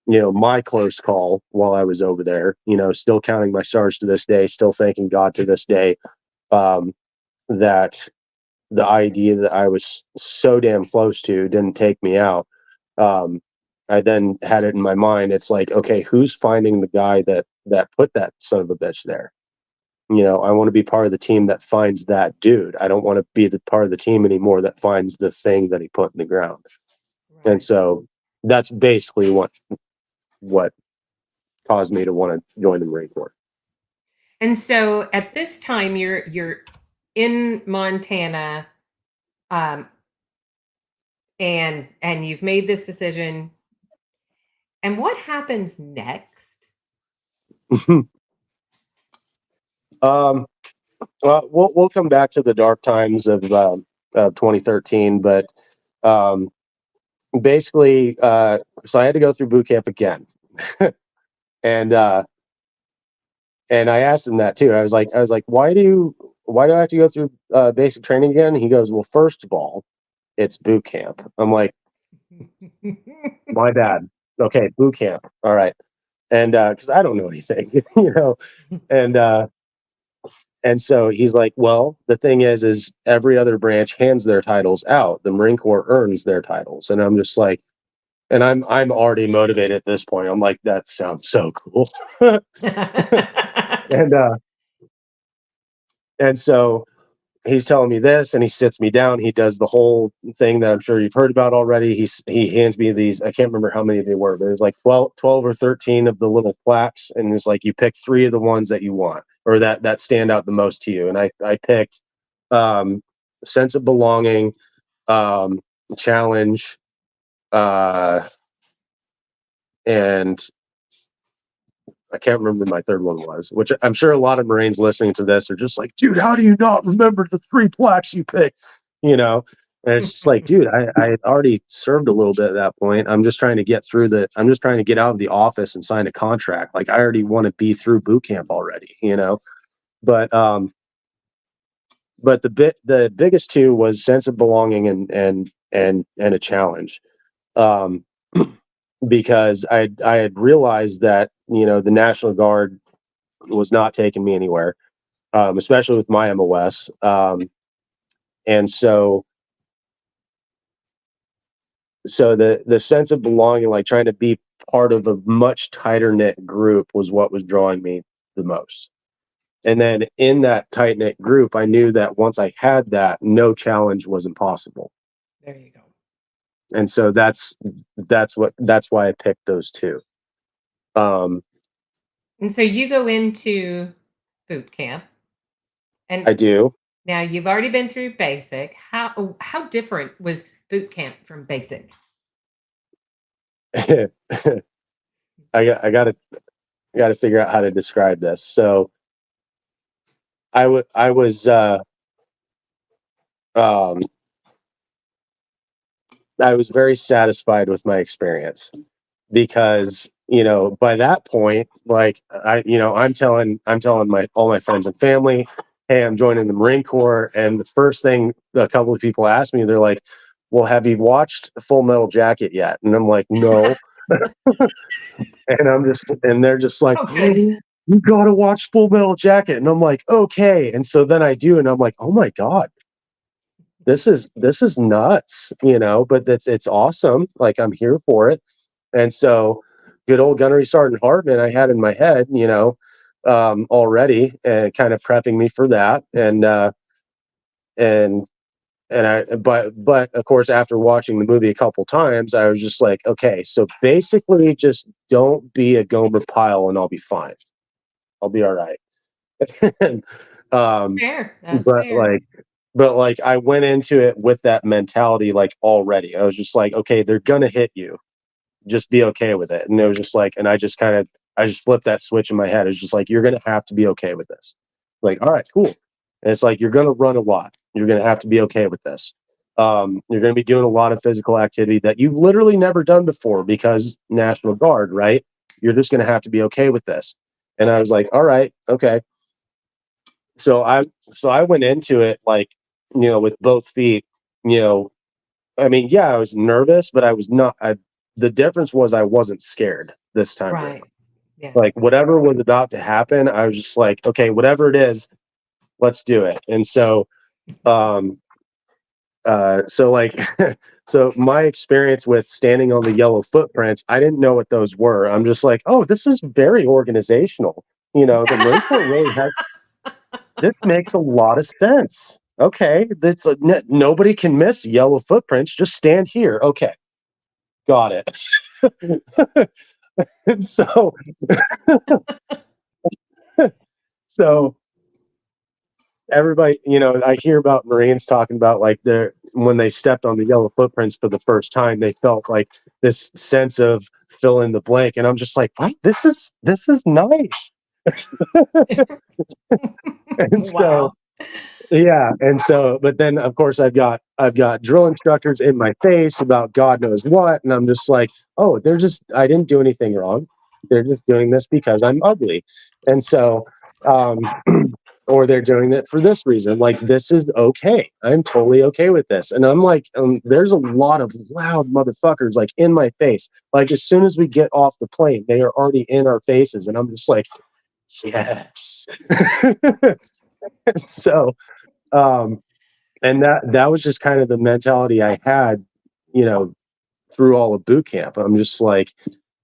my close call while I was over there, still counting my stars to this day, still thanking God to this day, that the idea that I was so damn close to didn't take me out. I then had it in my mind. It's like, okay, who's finding the guy that put that son of a bitch there? I want to be part of the team that finds that dude. I don't want to be the part of the team anymore that finds the thing that he put in the ground. Right. And so that's basically what caused me to want to join the Marine Corps. And so at this time, you're in Montana, um, and you've made this decision. And what happens next? Well, we'll come back to the dark times of 2013, but um, basically, so I had to go through boot camp again, and I asked him that too. I was like, why do I have to go through basic training again? He goes, well, first of all, it's boot camp. I'm like, my bad. Okay, boot camp. All right, and because I don't know anything, and so he's like, well, the thing is every other branch hands their titles out. The Marine Corps earns their titles, and I'm just like, and I'm already motivated at this point. I'm like, that sounds so cool, and so he's telling me this, and he sits me down. He does the whole thing that I'm sure you've heard about already. He hands me these. I can't remember how many they were, but it was like 12 or 13 of the little plaques, and it's like you pick 3 of the ones that you want or that stand out the most to you. And I picked sense of belonging, challenge, and I can't remember my third one was, which I'm sure a lot of Marines listening to this are just like, dude, how do you not remember the 3 plaques you picked? And it's just like, dude, I already served a little bit at that point. I'm just trying to get I'm just trying to get out of the office and sign a contract. Like I already want to be through boot camp already, but the biggest 2 was sense of belonging and a challenge. Because I had realized that the National Guard was not taking me anywhere, especially with my MOS, and so the sense of belonging, like trying to be part of a much tighter knit group, was what was drawing me the most. And then in that tight knit group, I knew that once I had that, no challenge was impossible. There you go. And so that's why I picked those 2. And so you go into boot camp, and I do. now you've already been through basic. How different was boot camp from basic? I got to figure out how to describe this. So I was very satisfied with my experience because by that point, like I'm telling all my friends and family, hey, I'm joining the Marine Corps, and the first thing a couple of people asked me, they're like, well, have you watched Full Metal Jacket yet? And I'm like, no. And they're just like, Okay. you gotta watch Full Metal Jacket. And I'm like, okay. And so then I do, and I'm like, oh my God, this is nuts, but it's awesome. Like I'm here for it. And so good old Gunnery Sergeant Hartman I had in my head, already, and kind of prepping me for that. But of course, after watching the movie a couple times, I was just like, okay, so basically just don't be a Gomer Pyle and I'll be fine. I'll be all right. And, Fair. That's but fair. like I went into it with that mentality, like already. I was just like, okay, they're gonna hit you. Just be okay with it. And it was just like, and I just flipped that switch in my head. It's just like, you're gonna have to be okay with this. Like, all right, cool. And it's like, you're gonna run a lot. You're gonna have to be okay with this. You're gonna be doing a lot of physical activity that you've literally never done before because National Guard, right? You're just gonna have to be okay with this. And I was like, all right, okay. So I went into it like, with both feet, I mean, yeah, I was nervous, but I was not. The difference was I wasn't scared this time around. Right. Yeah. Like whatever was about to happen, I was just like, okay, whatever it is, let's do it. And so, so like, so my experience with standing on the yellow footprints, I didn't know what those were. I'm just like, oh, this is very organizational. The Marine Corps really has. This makes a lot of sense. Okay, that's nobody can miss yellow footprints. Just stand here. Okay, got it. And so everybody, I hear about Marines talking about like when they stepped on the yellow footprints for the first time, they felt like this sense of fill in the blank, and I'm just like, what? This is nice. And so, Wow. yeah, and so, but then of course I've got drill instructors in my face about God knows what, and I'm just like, oh, I didn't do anything wrong. They're just doing this because I'm ugly, and so, um, or they're doing it for this reason. Like, this is okay. I'm totally okay with this, and I'm like, there's a lot of loud motherfuckers like in my face. Like as soon as we get off the plane, they are already in our faces, and I'm just like, yes. So and that was just kind of the mentality I had, through all of boot camp. I'm just like,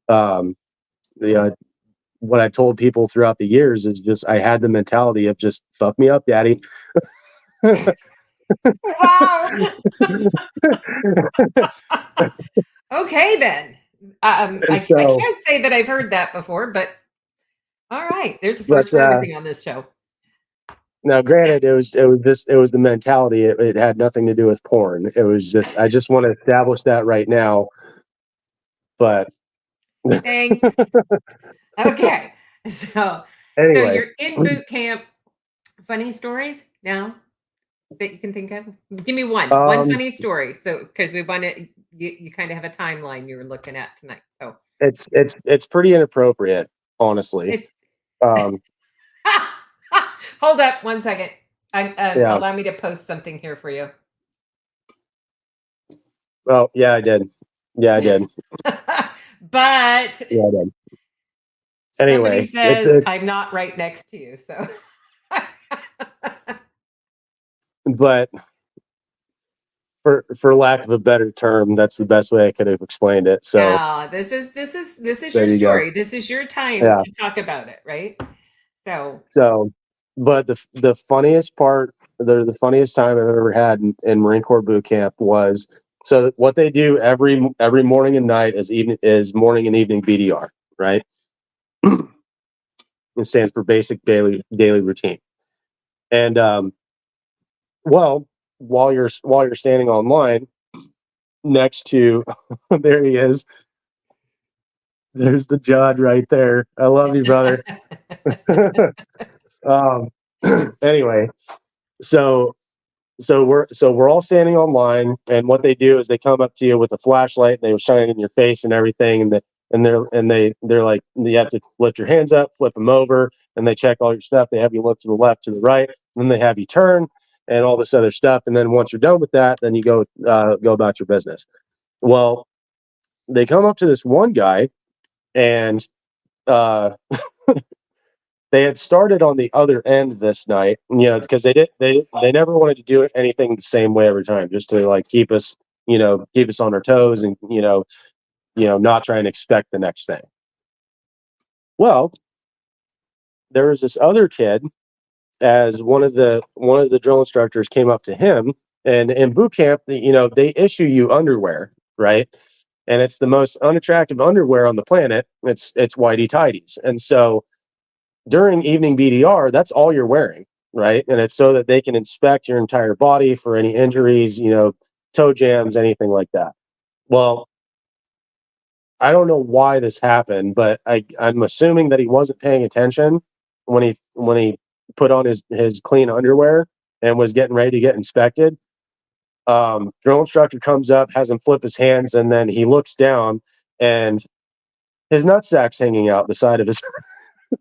um, what I told people throughout the years is just I had the mentality of just fuck me up, daddy. Wow. Okay, then. I So, can't say that I've heard that before, but all right. There's a but first for everything on this show. now, granted, it was the mentality. It had nothing to do with porn. It was just I just want to establish that right now. But Thanks. Okay. So anyway, you're in boot camp. Funny stories now that you can think of? Give me one um, funny story. So because we want to, you kind of have a timeline you were looking at tonight. So it's pretty inappropriate, honestly. it's Um, hold up 1 second. yeah. Allow me to post something here for you. Well, yeah, I did. Yeah, I did. But Yeah, I did. somebody Anyway, says I'm not right next to you. So but for lack of a better term, that's the best way I could have explained it. So this is there your you go. story. This is your time Yeah. to talk about it, right? So, but the funniest part, the funniest time I've ever had in Marine Corps boot camp was so what they do every morning and night is morning and evening BDR, right? It stands for basic daily routine. And well, while you're standing online next to there he is. There's the judge right there. I love you, brother. um, anyway, so we're all standing online, and what they do is they come up to you with a flashlight, and they shine it in your face and everything, they're like, you have to lift your hands up, flip them over, and they check all your stuff. They have you look to the left, to the right, and then they have you turn and all this other stuff. And then once you're done with that, then you go about your business. Well, they come up to this one guy, and uh, they had started on the other end this night, because they never wanted to do anything the same way every time, just to like keep us on our toes, and not try and expect the next thing. Well, there was this other kid, as one of the drill instructors came up to him, and in boot camp, they issue you underwear, right? And it's the most unattractive underwear on the planet. It's whitey tighties, and so during evening BDR, that's all you're wearing, right? And it's so that they can inspect your entire body for any injuries, toe jams, anything like that. Well, I don't know why this happened, but I'm assuming that he wasn't paying attention when he put on his clean underwear and was getting ready to get inspected. Drill instructor comes up, has him flip his hands, and then he looks down, and his nutsack's hanging out the side of his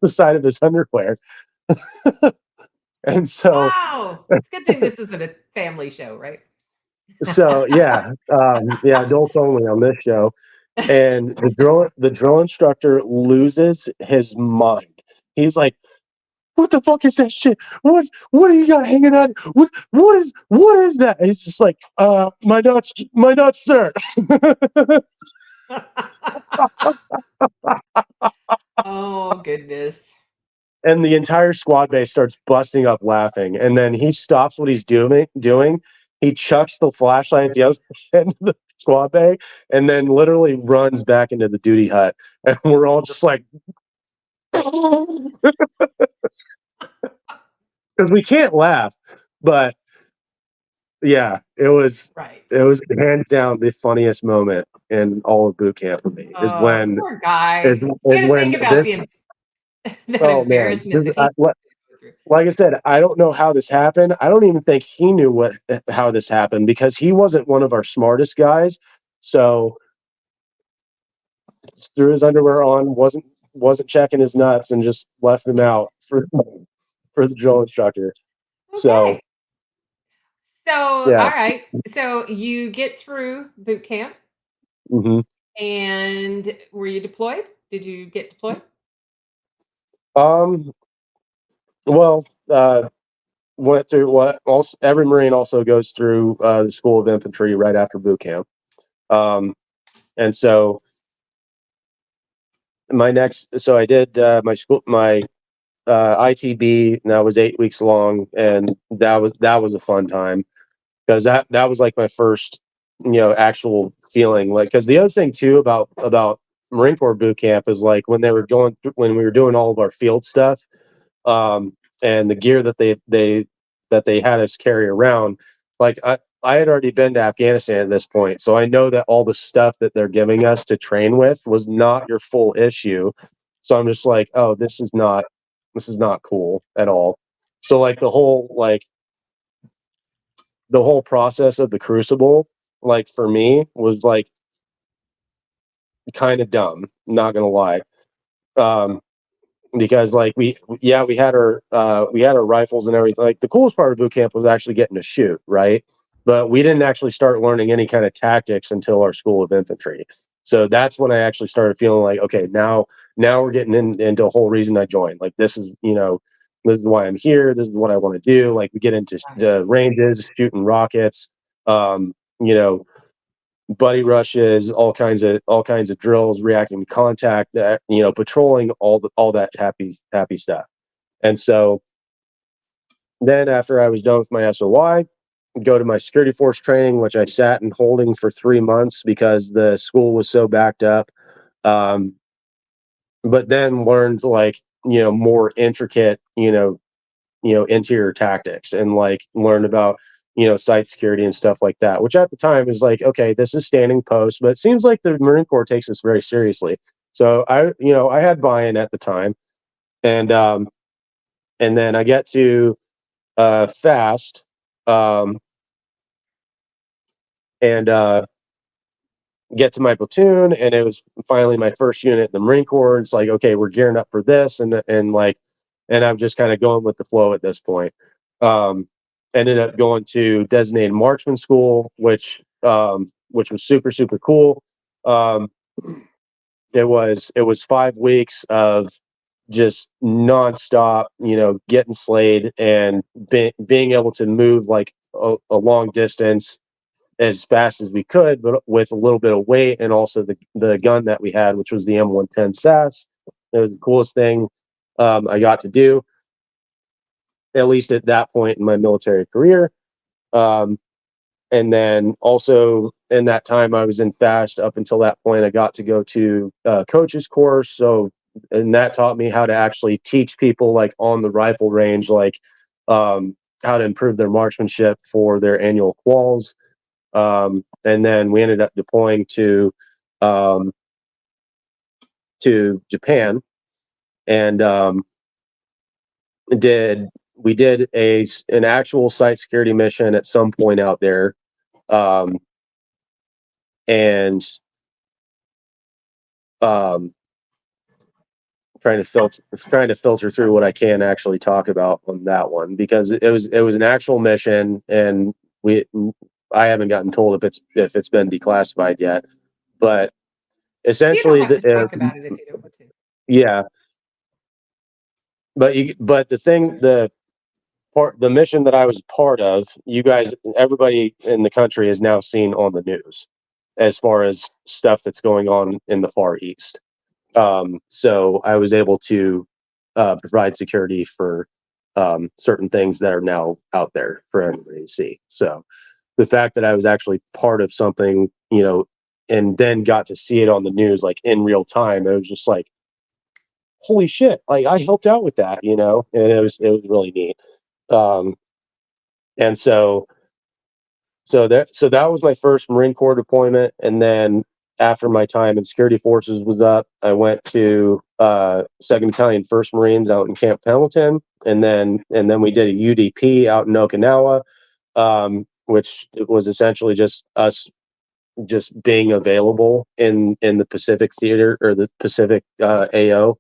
the side of his underwear. And so, wow, it's a good thing this isn't a family show, right? so yeah, adults only on this show. And the drill instructor loses his mind. He's like, "What the fuck is that shit? What do you got hanging on? What is that?" And he's just like, my nuts, sir." Oh goodness. And the entire squad base starts busting up laughing. And then he stops what he's doing. He chucks the flashlight at the other end of the squad bay, and then literally runs back into the duty hut. And we're all just like, because we can't laugh, but yeah, Right. it was hands down the funniest moment in all of boot camp for me is Oh, poor guy. is You got to think when about this. that Oh man, embarrassment that he what, go through. like I said, I don't know how this happened. I don't even think he knew how this happened because he wasn't one of our smartest guys. So just threw his underwear on, wasn't checking his nuts, and just left him out for the drill instructor. So Okay. So, all yeah. right. So you get through boot camp, hmm and were you deployed? Did you get deployed? Um. Well, went through what also every Marine also goes through the School of Infantry right after boot camp. Um, and so so I did my ITB, and that was 8 weeks long, and that was a fun time because that was like my first, actual feeling. Like, because the other thing too about Marine Corps boot camp is like when we were doing all of our field stuff, um, and the gear that they had us carry around. Like I had already been to Afghanistan at this point, so I know that all the stuff that they're giving us to train with was not your full issue. So I'm just like, oh, this is not cool at all. So like the whole process of the Crucible, like for me, was like kind of dumb. Not gonna lie. Um, because like we had our rifles and everything. Like the coolest part of boot camp was actually getting to shoot, right? But we didn't actually start learning any kind of tactics until our School of Infantry. So that's when I actually started feeling like, okay, now we're getting into a whole reason I joined. Like this is why I'm here. This is what I want to do. Like we get into Right. the ranges, shooting rockets, um, you know, buddy rushes, all kinds of drills, reacting to contact, that patrolling, all that happy stuff. And so then after I was done with my SOY, go to my security force training, which I sat in holding for 3 months because the school was so backed up. Um, but then learned like more intricate interior tactics, and like learn about site security and stuff like that, which at the time is like, okay, this is standing post, but it seems like the Marine Corps takes this very seriously. So I had buy-in at the time, and then I get to fast, um and get to my platoon, and it was finally my first unit in the Marine Corps. It's like, okay, we're gearing up for this, and I'm just kind of going with the flow at this point. Um, Ended up going to designated marksman school, which was super cool. Um, it was 5 weeks of just nonstop, getting slayed and being able to move like a long distance as fast as we could, but with a little bit of weight, and also the gun that we had, which was the M110 SAS. It was the coolest thing I got to do, at least at that point in my military career. Um, and then also in that time I was in fast up until that point, I got to go to coach's course. So, and that taught me how to actually teach people like on the rifle range, like how to improve their marksmanship for their annual quals. And then we ended up deploying um, to Japan, and did we did an actual site security mission at some point out there, um, and um, trying to filter through what I can actually talk about on that one, because it was an actual mission, and we I haven't gotten told if it's been declassified yet, but You don't essentially have to talk about it if you don't want to. yeah. But the mission that I was part of, you guys, everybody in the country has now seen on the news as far as stuff that's going on in the Far East. So I was able to provide security for certain things that are now out there for everybody to see. So the fact that I was actually part of something, and then got to see it on the news like in real time, it was just like, holy shit! Like I helped out with that, and it was really neat. Um, and that was my first Marine Corps deployment. And then after my time in security forces was up, I went to 2nd Battalion 1st Marines out in Camp Pendleton, and then we did a UDP out in Okinawa, which was essentially just us just being available in the Pacific theater, or the Pacific AO,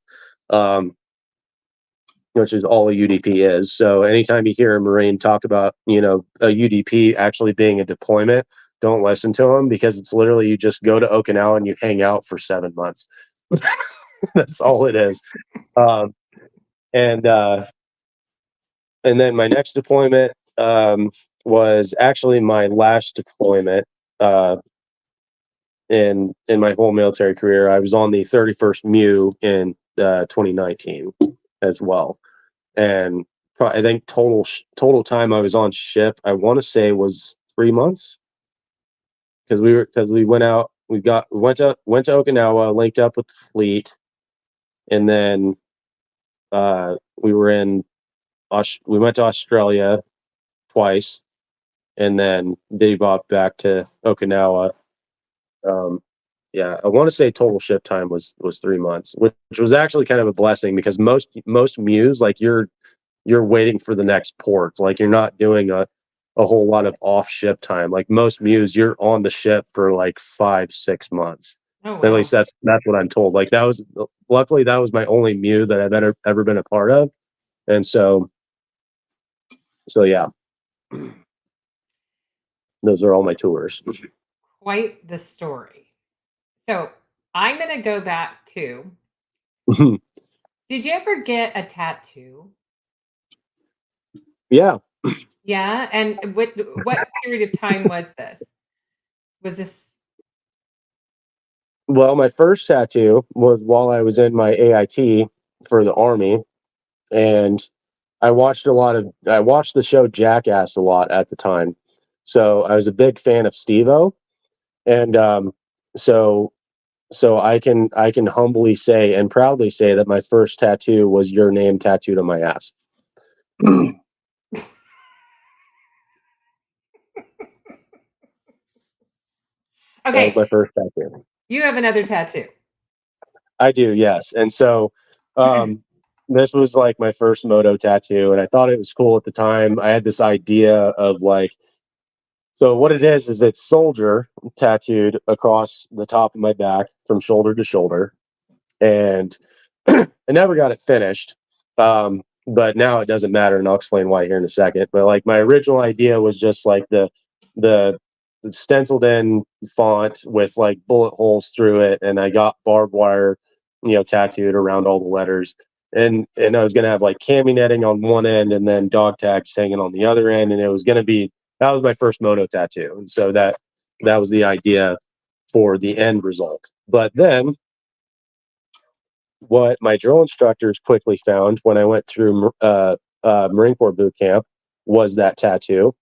which is all a UDP is. So anytime you hear a Marine talk about, a UDP actually being a deployment, don't listen to them, because it's literally, you just go to Okinawa and you hang out for 7 months. That's all it is. Um, and then my next deployment was actually my last deployment in my whole military career. I was on the 31st MEU in 2019 as well. And I think total time I was on ship, I want to say, was 3 months, because we went out, went to Okinawa, linked up with the fleet, and then we went to Australia twice, and then bebopped back to Okinawa. Yeah, I want to say total ship time was 3 months, which was actually kind of a blessing, because most MEUs, like, you're waiting for the next port. Like, you're not doing a whole lot of off ship time. Like, most MEUs, you're on the ship for like 5-6 months. Oh, At wow. least that's what I'm told. Like, luckily that was my only MEU that I've ever been a part of. And so yeah, those are all my tours. Quite the story. So I'm going to go back to, did you ever get a tattoo? Yeah. Yeah. And what period of time was this? Was this? Well, my first tattoo was while I was in my AIT for the Army, and I watched the show Jackass a lot at the time. So I was a big fan of Steve-O, and so I can humbly say and proudly say that my first tattoo was your name tattooed on my ass. That was Okay. my first tattoo. You have another tattoo. I do, yes. And so this was like my first moto tattoo, and I thought it was cool at the time. I had this idea of, like, so what it is it's soldier tattooed across the top of my back from shoulder to shoulder. And I never got it finished. But now it doesn't matter, and I'll explain why here in a second. But, like, my original idea was just like the stenciled in font with, like, bullet holes through it, and I got barbed wire, tattooed around all the letters. And I was gonna have, like, cami netting on one end and then dog tags hanging on the other end, and that was my first moto tattoo. And so that was the idea for the end result. But then what my drill instructors quickly found when I went through Marine Corps boot camp was that tattoo.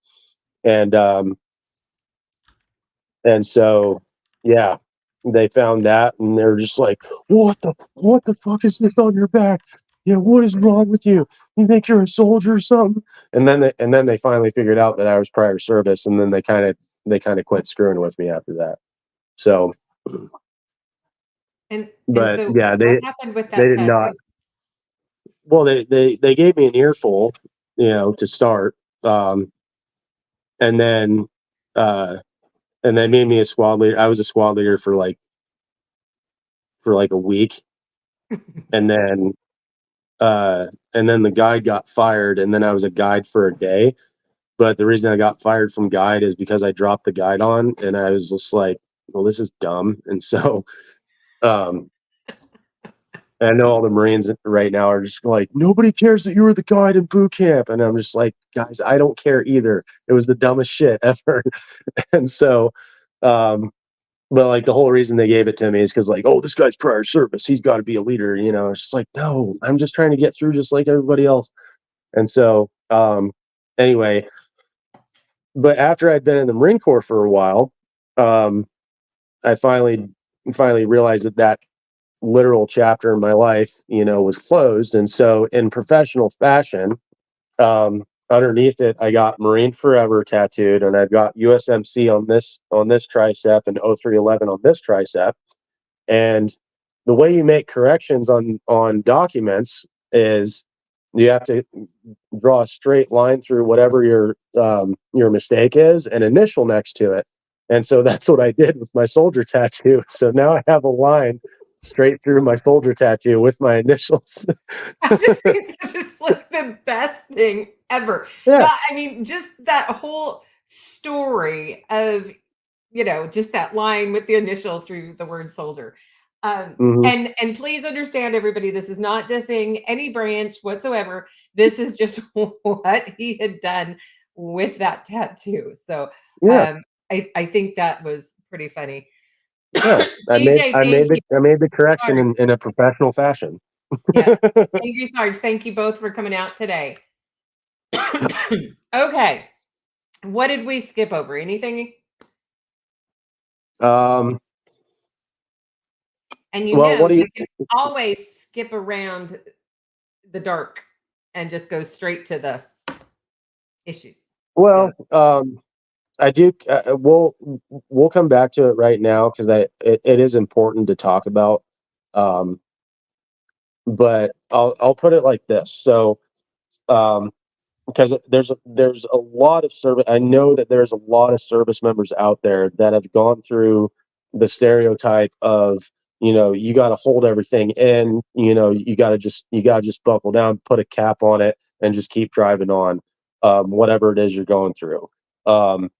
And so, yeah, they found that, and they were just like, what the fuck is this on your back? What is wrong with you? You think you're a soldier or something? And then they finally figured out that I was prior service, and then they kind of quit screwing with me after that. So, And but so yeah, what happened with they that did not. tattoo? Well, they gave me an earful, to start, and then made me a squad leader. I was a squad leader for like a week, and then the guide got fired, and then I was a guide for a day. But the reason I got fired from guide is because I dropped the guide on, and I was just like, well, this is dumb. And so, I know all the Marines right now are just like, nobody cares that you were the guide in boot camp. And I'm just like, guys, I don't care either. It was the dumbest shit ever. And so, but, like, the whole reason they gave it to me is because, like, oh, this guy's prior service, he's got to be a leader. It's just like, no, I'm just trying to get through just like everybody else. And so, anyway, but after I'd been in the Marine Corps for a while, I finally realized that literal chapter in my life, was closed. And so, in professional fashion, underneath it, I got Marine Forever tattooed, and I've got USMC on this tricep and 0311 on this tricep. And the way you make corrections on documents is you have to draw a straight line through whatever your mistake is, and initial next to it. And so that's what I did with my soldier tattoo. So now I have a line straight through my soldier tattoo with my initials. I just think that's just like the best thing ever. Yeah. That, I mean, just that whole story of, just that line with the initial through the word soldier. Mhm. And please understand, everybody, this is not dissing any branch whatsoever. This is just what he had done with that tattoo. So Yeah. I think that was pretty funny. Yeah. DJ, thank you. I made the correction Sarge. in a professional fashion. Yes. Thank you, Sarge. Thank you both for coming out today. Okay. What did we skip over? Anything? Um, And well, what do you? you can always skip around the dark and just go straight to the issues. Well, I do. We'll come back to it right now because it is important to talk about. Um, but I'll put it like this. So, because there's a lot of service. I know that there's a lot of service members out there that have gone through the stereotype of, you got to hold everything in. You got to just buckle down, put a cap on it, and just keep driving on, whatever it is you're going through. Um,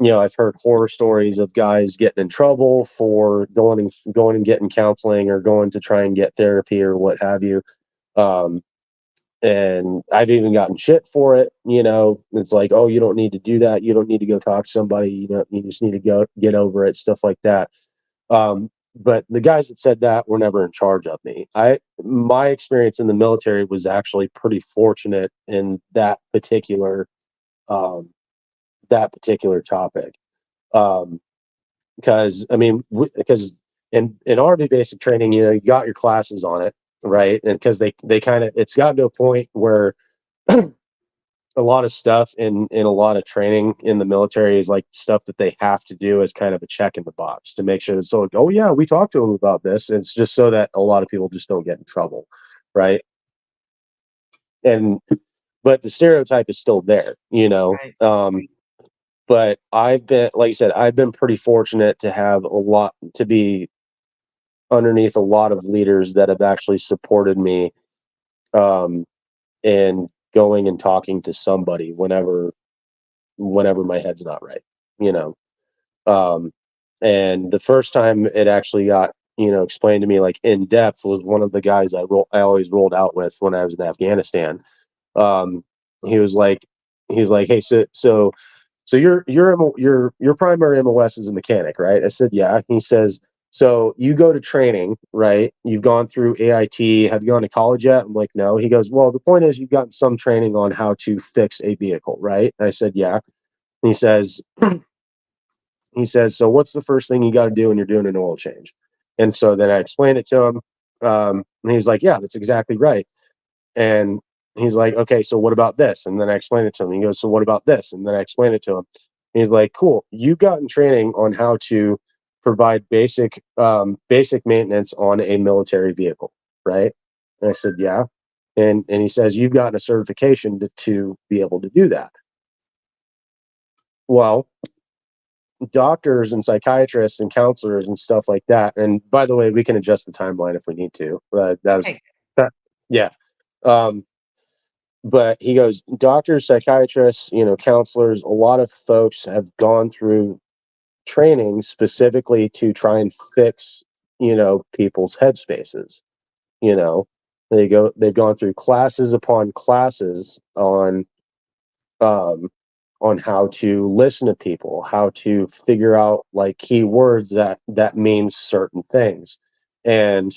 I've heard horror stories of guys getting in trouble for going and getting counseling or going to try and get therapy or what have you. Um, and I've even gotten shit for it. It's like, oh, you don't need to do that. You don't need to go talk to somebody. You just need to go get over it, stuff like that. But the guys that said that were never in charge of me. My experience in the military was actually pretty fortunate in that particular topic. Because I mean, because in Army basic training, you got your classes on it, right? And because they kind of, it's gotten to a point where a lot of stuff in a lot of training in the military is like stuff that they have to do as kind of a check in the box to make sure that, so like, oh yeah, we talked to them about this. It's just so that a lot of people just don't get in trouble, right? And but the stereotype is still there, Right. but I've been, like I said, I've been pretty fortunate to be underneath a lot of leaders that have actually supported me, in going and talking to somebody whenever my head's not right, you know. Um, and the first time it actually got, explained to me like in depth was one of the guys I always rolled out with when I was in Afghanistan. Um, he was like, hey, so your primary MOS is a mechanic, right? I said, yeah. He says, so you go to training, right? You've gone through AIT. Have you gone to college yet? I'm like, no. He goes, well, the point is you've gotten some training on how to fix a vehicle, right? I said, yeah. He says, so what's the first thing you got to do when you're doing an oil change? And so then I explained it to him. And he's like, yeah, that's exactly right. And he's like, okay, so what about this? And then I explained it to him. He goes, so what about this? And then I explained it to him. And he's like, cool, you've gotten training on how to provide basic maintenance on a military vehicle, right? And I said, yeah. And he says, you've gotten a certification to be able to do that. Well, doctors and psychiatrists and counselors and stuff like that. And by the way, we can adjust the timeline if we need to. Yeah. But he goes, doctors, psychiatrists, counselors, a lot of folks have gone through training specifically to try and fix, people's headspaces. They've gone through classes upon classes um, on how to listen to people, how to figure out like keywords that means certain things. And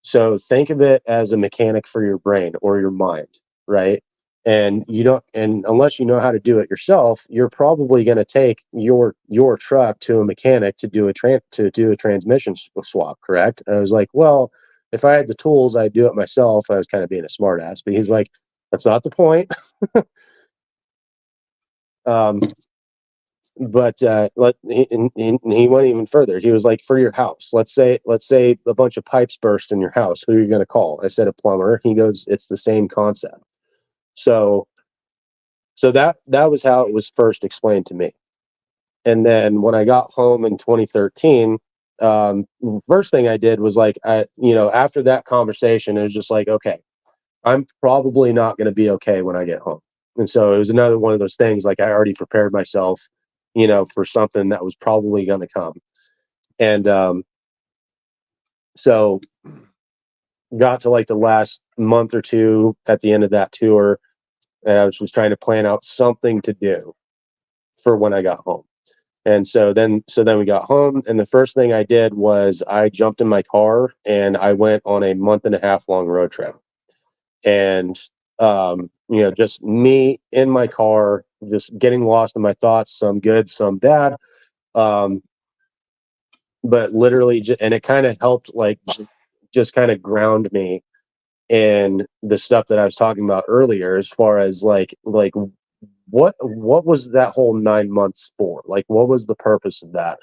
so think of it as a mechanic for your brain or your mind, right? And unless you know how to do it yourself, you're probably going to take your truck to a mechanic to do a transmission swap, correct? And I was like, well, if I had the tools, I'd do it myself. I was kind of being a smartass, but he's like, That's not the point. um, but he went even further. He was like, for your house, let's say a bunch of pipes burst in your house. Who are you going to call? I said, a plumber. He goes, it's the same concept. So that was how it was first explained to me. And then when I got home in 2013, first thing I did was like, after that conversation, it was just like, okay, I'm probably not going to be okay when I get home. And so it was another one of those things, like I already prepared myself, for something that was probably going to come. And so got to like the last month or two at the end of that tour, and I was trying to plan out something to do for when I got home. And so then we got home, and the first thing I did was I jumped in my car and I went on a month and a half long road trip. And just me in my car, just getting lost in my thoughts, some good, some bad. But literally, and it kind of helped, like, just kind of ground me in the stuff that I was talking about earlier, as far as like what was that whole 9 months for? Like, what was the purpose of that?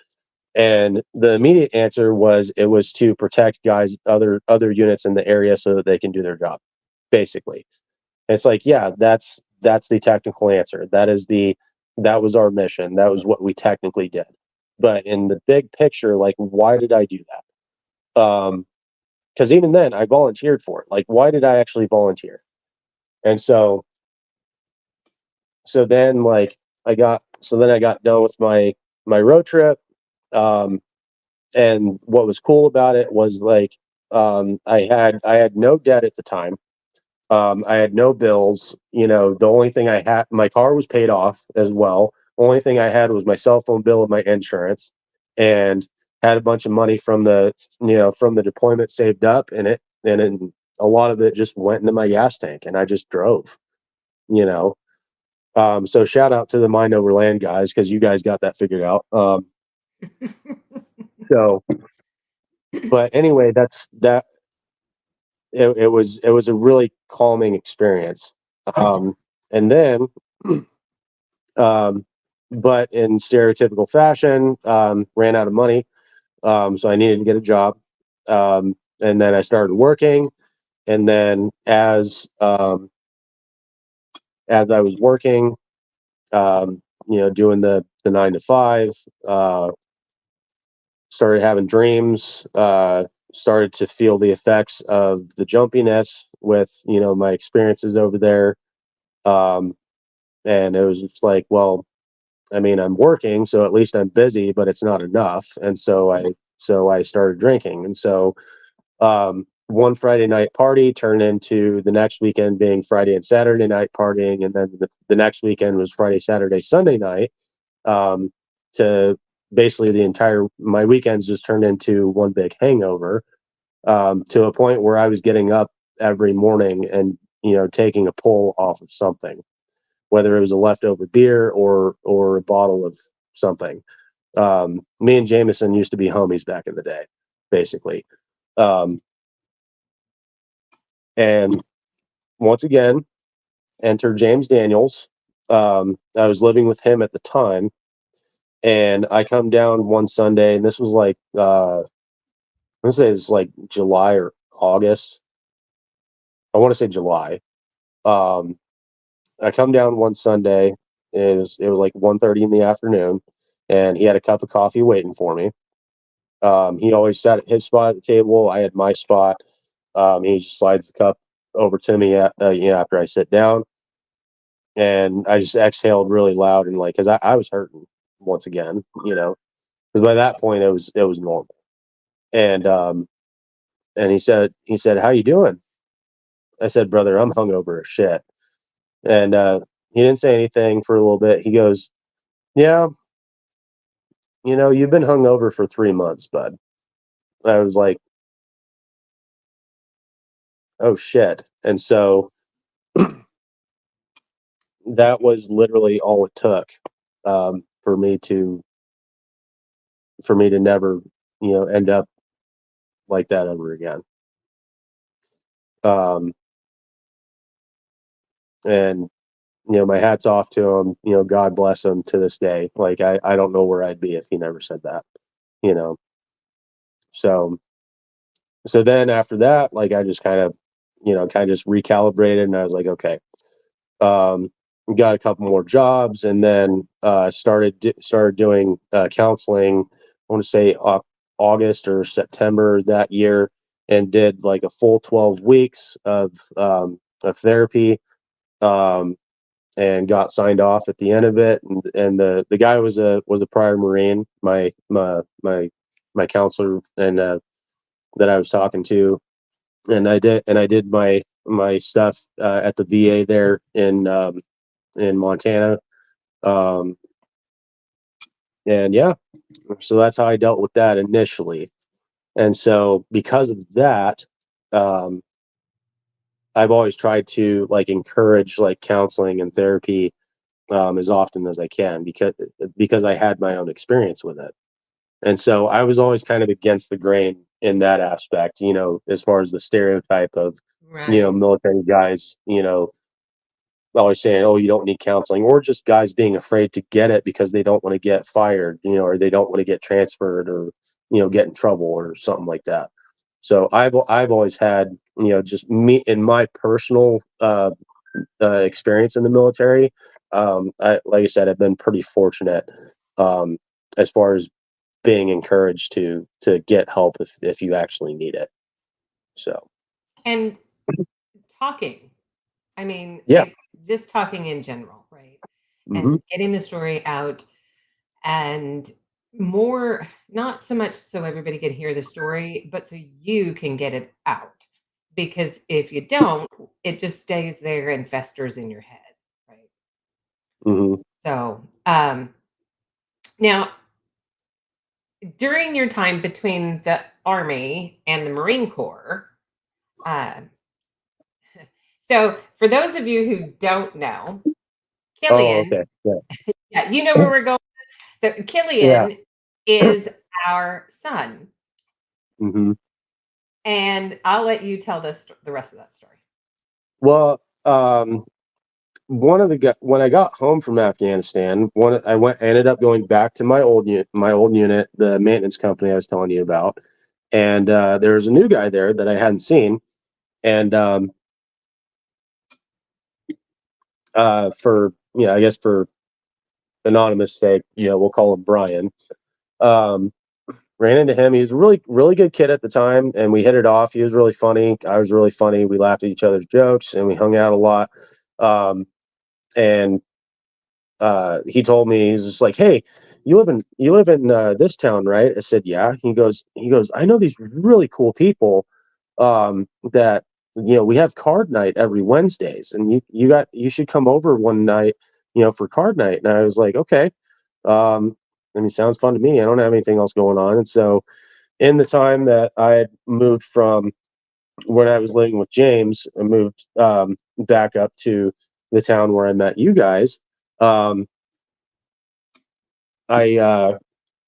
And the immediate answer was, it was to protect guys, other units in the area, so that they can do their job, basically. And it's like, yeah, that's the technical answer. That was our mission. That was what we technically did. But in the big picture, like, why did I do that? Because even then, I volunteered for it. Like, why did I actually volunteer? And then, like, I got done with my road trip. And what was cool about it was, like, I had no debt at the time. I had no bills. The only thing I had, my car was paid off as well. Only thing I had was my cell phone bill and my insurance, and had a bunch of money from the deployment saved up in it, and a lot of it just went into my gas tank, and I just drove. You know, so shout out to the Mind Over Land guys, because you guys got that figured out. So, but anyway, that's that. It was a really calming experience. And then, but in stereotypical fashion, ran out of money. So I needed to get a job. And then I started working. And then as I was working, doing the 9 to 5, started having dreams, started to feel the effects of the jumpiness with, my experiences over there. And it was just like, well, I mean, I'm working, so at least I'm busy, but it's not enough. And so I started drinking. And so one Friday night party turned into the next weekend being Friday and Saturday night partying, and then the next weekend was Friday, Saturday, Sunday night. To basically my weekends just turned into one big hangover, to a point where I was getting up every morning and taking a pull off of something, whether it was a leftover beer or a bottle of something. Me and Jameson used to be homies back in the day, basically. And once again, enter James Daniels. I was living with him at the time, and I come down one Sunday, and this was like, I'm gonna say it's like July or August. I want to say July. Um, I come down one Sunday. It was like 1:30 in the afternoon, and he had a cup of coffee waiting for me. He always sat at his spot at the table. I had my spot. He just slides the cup over to me after I sit down, and I just exhaled really loud, and like, because I was hurting once again, because by that point it was normal. And he said, "How you doing?" I said, "Brother, I'm hungover as shit." And he didn't say anything for a little bit. He goes, "Yeah, you've been hungover for 3 months, bud." I was like, "Oh shit!" And so that was literally all it took, for me to never, end up like that ever again. Um, and my hat's off to him. God bless him to this day. Like I don't know where I'd be if he never said that. You know. So then after that, like I just kind of just recalibrated, and I was like, okay, um, got a couple more jobs, and then started doing counseling. I want to say August or September that year, and did like a full 12 weeks of therapy, um, and got signed off at the end of it. And the guy was a prior Marine, my counselor, and that I was talking to, and I did my stuff at the VA there in Montana. Um, and yeah, so that's how I dealt with that initially. And so because of that, um, I've always tried to like encourage like counseling and therapy as often as I can, because I had my own experience with it. And so I was always kind of against the grain in that aspect, as far as the stereotype of, Right. military guys, always saying, "Oh, you don't need counseling," or just guys being afraid to get it because they don't want to get fired, or they don't want to get transferred, or get in trouble or something like that. So I've always had, just me in my personal experience in the military. Like I said, I've been pretty fortunate um, as far as being encouraged to get help if you actually need it. So And talking. I mean, yeah. just talking in general, right? Hmm. And getting the story out, and more, not so much so everybody can hear the story, but so you can get it out. Because if you don't, it just stays there and festers in your head, right? Hmm. So, now during your time between the Army and the Marine Corps, uh, so for those of you who don't know, Oh, Killian, okay. Yeah. yeah, you know where we're going. So Yeah. Killian is our son, Hmm. and I'll let you tell the rest of that story. Well, when I got home from Afghanistan, I ended up going back to my old unit, the maintenance company I was telling you about, and there was a new guy there that I hadn't seen, and for I guess for anonymous sake, we'll call him Brian. Um, Ran into him. He was a really really good kid at the time, and we hit it off. He was really funny. I was really funny. We laughed at each other's jokes, and we hung out a lot. And he told me, he's just like, "Hey, you live in this town, right?" I said, "Yeah." He goes, "I know these really cool people that we have card night every Wednesdays, and you should come over one night, for card night." And I was like, "Okay." I mean, sounds fun to me. I don't have anything else going on, and so in the time that I had moved from when I was living with James, I moved back up to the town where I met you guys. Um, I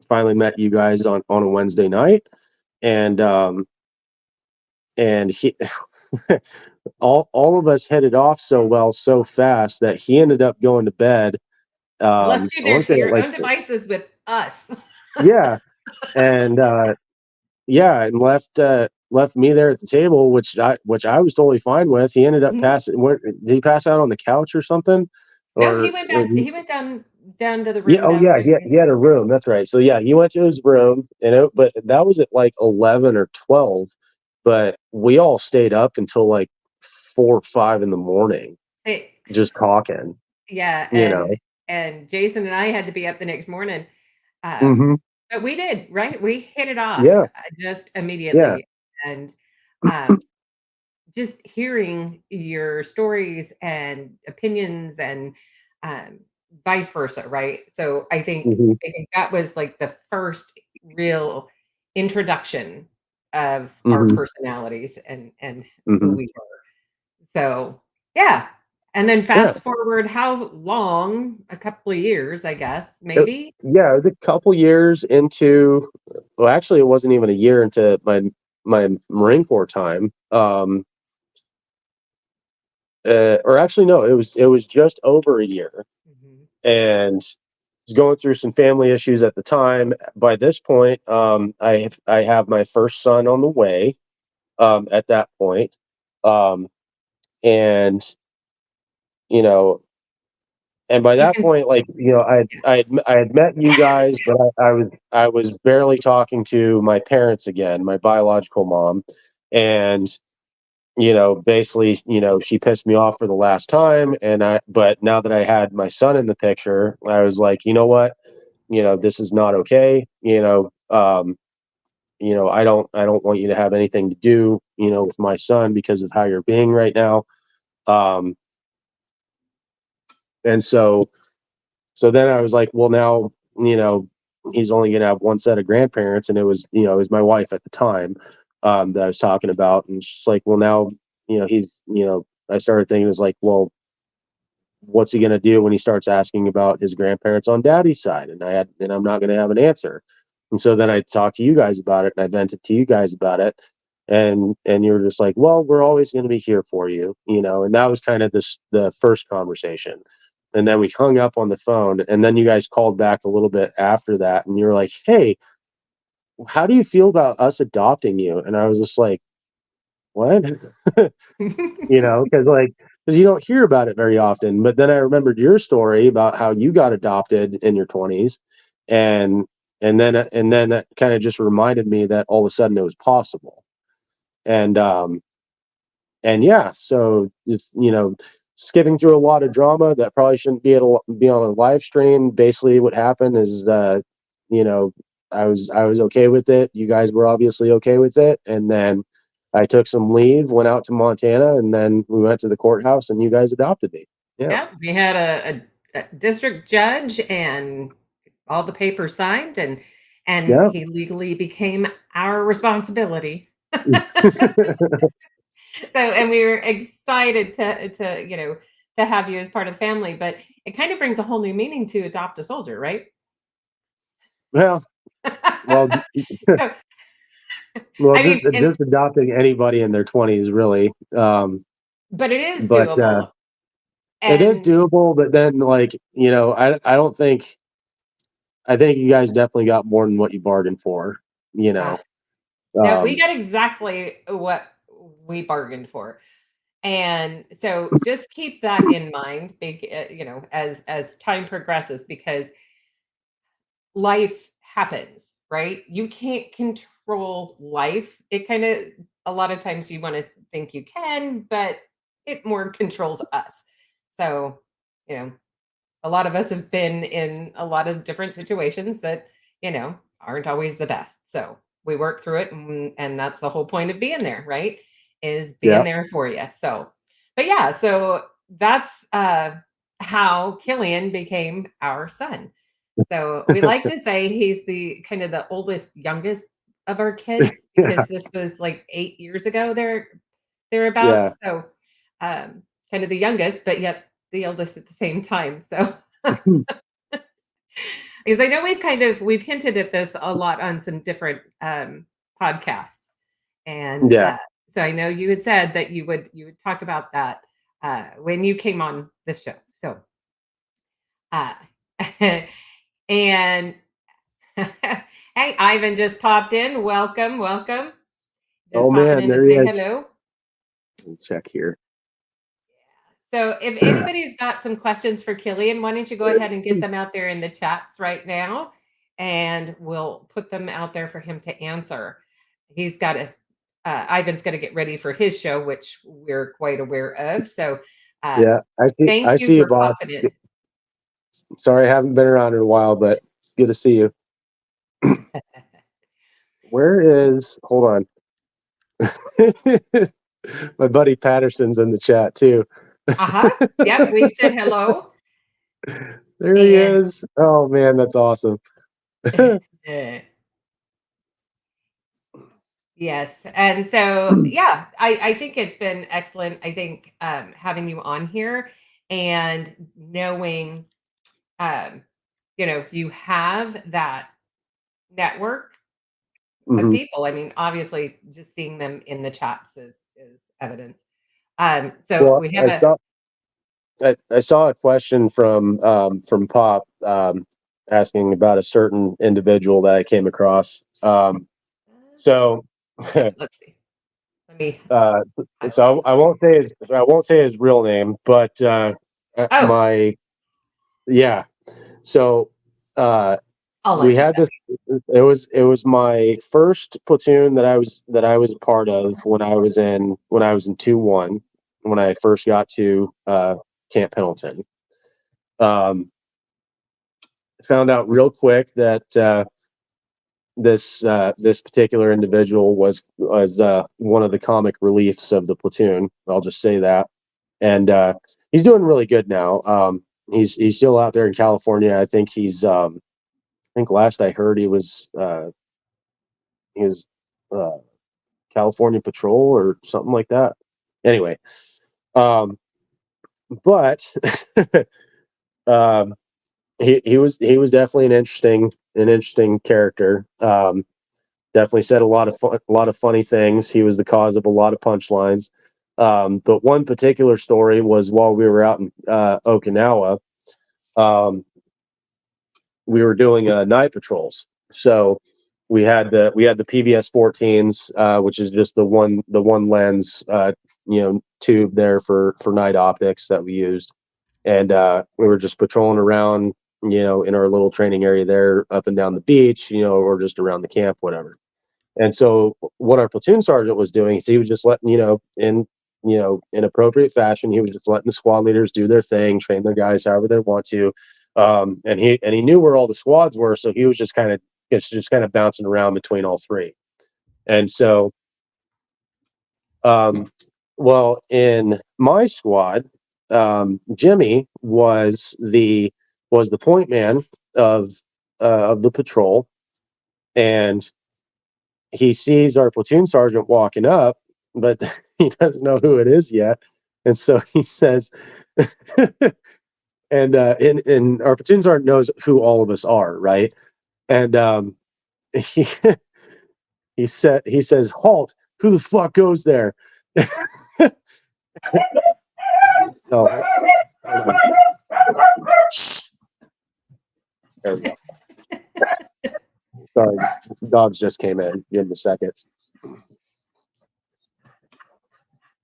finally met you guys on a Wednesday night, and he all of us hit it off so well so fast that he ended up going to bed. Left you I there want to to say at your like own devices with us. yeah, and yeah, and left me there at the table, which I was totally fine with. He ended up Mhm. passing. What, did he pass out on the couch or something? No, Or he went down to the yeah, room oh yeah, he had a room. That's right. So yeah, he went to his room, but that was at like 11 or 12. But we all stayed up until like 4 or 5 in the morning, just 6. talking. Yeah, You know. and Jason and I had to be up the next morning. Hmm. But we did, right? We hit it off Yeah. just Yeah. immediately, and um, just hearing your stories and opinions, and um, vice versa, right? So Hmm. I think that was like the first real introduction of our Hmm. personalities and who Hmm. we were. So, yeah. And then Yeah. fast forward how long? A couple of years, I guess, It, maybe? yeah. It was a couple years into. Well, actually, it wasn't even a year into my Marine Corps time. or actually no, it was just over a year, Mhm. and was going through some family issues at the time. By this point, I have my first son on the way. At that point, um, and you know, and by You that can point, s like I had met you guys, but I was barely talking to my parents again, my biological mom, and basically, she pissed me off for the last time, but now that I had my son in the picture, I was like, you know what, this is not okay. I don't want you to have anything to do, with my son because of how you're being right now. Um, and so then I was like, well, now, he's only going to have one set of grandparents. And it was my wife at the time, that I was talking about. And she's like, well, now, I started thinking, it was like, well, what's he going to do when he starts asking about his grandparents on daddy's side? And I'm not going to have an answer. And so then I talked to you guys about it, and I vented to you guys about it. And you were just like, well, we're always going to be here for you, and that was kind of the first conversation. And then we hung up on the phone, and then you guys called back a little bit after that, and you're like, hey, how do you feel about us adopting you? And I was just like, what? Because you don't hear about it very often. But then I remembered your story about how you got adopted in your 20s, and and then that kind of just reminded me that all of a sudden it was possible. And yeah, so just skipping through a lot of drama that probably shouldn't be on a live stream. Basically, what happened is, you know, I was okay with it. You guys were obviously okay with it, and then I took some leave, went out to Montana, and then we went to the courthouse, and you guys adopted me. Yeah, Yeah, we had a district judge and all the papers signed, and yeah, he legally became our responsibility. And we were excited to have you as part of the family, but it kind of brings a whole new meaning to adopt a soldier, right? well, well, So, well, I just mean, and just adopting anybody in their 20s, really. but it is But doable, it is and doable. But then, like, I don't think. I think you guys definitely got more than what you bargained for. You uh, know. no, we Um, got exactly what we bargained for. And so just keep that in mind, as time progresses, because life happens, right? You can't control life. It kind of, a lot of times you want to think you can, but it more controls us. So, you know, a lot of us have been in a lot of different situations that, aren't always the best. So we work through it, and that's the whole point of being there, right? Is being yeah. there for you. So, but yeah, so that's how Killian became our son. So we like to say he's the kind of the oldest, youngest of our kids, because this was like 8 years ago, Yeah. thereabouts. So kind of the youngest, but yet the oldest at the same time. So because I know we've hinted at this a lot on some different podcasts, and Yeah. so I know you had said that you would talk about that when you came on the show. So uh, and hey, Ivan just popped in. Welcome, welcome. Just Oh popping man, in to there he say is. hello. Let me check here. So if anybody's got some questions for Killian, why don't you go ahead and get them out there in the chats right now, and we'll put them out there for him to answer. He's got to, Ivan's got to get ready for his show, which we're quite aware of. So Yeah, I see. thank I you see you, for boss. popping in. Sorry, I haven't been around in a while, but good to see you. Where is? Hold on. My buddy Patterson's in the chat too. Uh-huh. Yep, we've said hello. There he And is. Oh man, that's awesome. yes. And so, yeah, I think it's been excellent. I think having you on here and knowing, um, you have that network of Hmm. people. I mean, obviously, just seeing them in the chats is evidence. So we have I saw a question from Pop asking about a certain individual that I came across. So let's see. Let me. so I won't say his real name, but my yeah. So we had this. It was my first platoon that I was a part of when I was in 2-1 when I first got to Camp Pendleton. Found out real quick that this particular individual was one of the comic reliefs of the platoon. I'll just say that, and he's doing really good now. He's still out there in California. I think he's I think last I heard he was California Patrol or something like that. Anyway, but he was definitely an interesting character. Definitely said a lot of funny things. He was the cause of a lot of punchlines. But one particular story was while we were out in Okinawa, we were doing night patrols. So we had the PVS 14s, which is just the one lens tube there for night optics that we used, and we were just patrolling around in our little training area there, up and down the beach, or just around the camp, whatever. And so what our platoon sergeant was doing is he was just letting in appropriate fashion, he was just letting the squad leaders do their thing, train their guys however they want to, and he knew where all the squads were, so he was just kind of bouncing around between all three. And so well, in my squad, Jimmy was the point man of the patrol, and he sees our platoon sergeant walking up, but he doesn't know who it is yet, and so he says, and our platoon sergeant knows who all of us are, right? And he he says, "Halt! Who the fuck goes there?" Oh, there we go. Sorry, dogs just came in. Give him a second.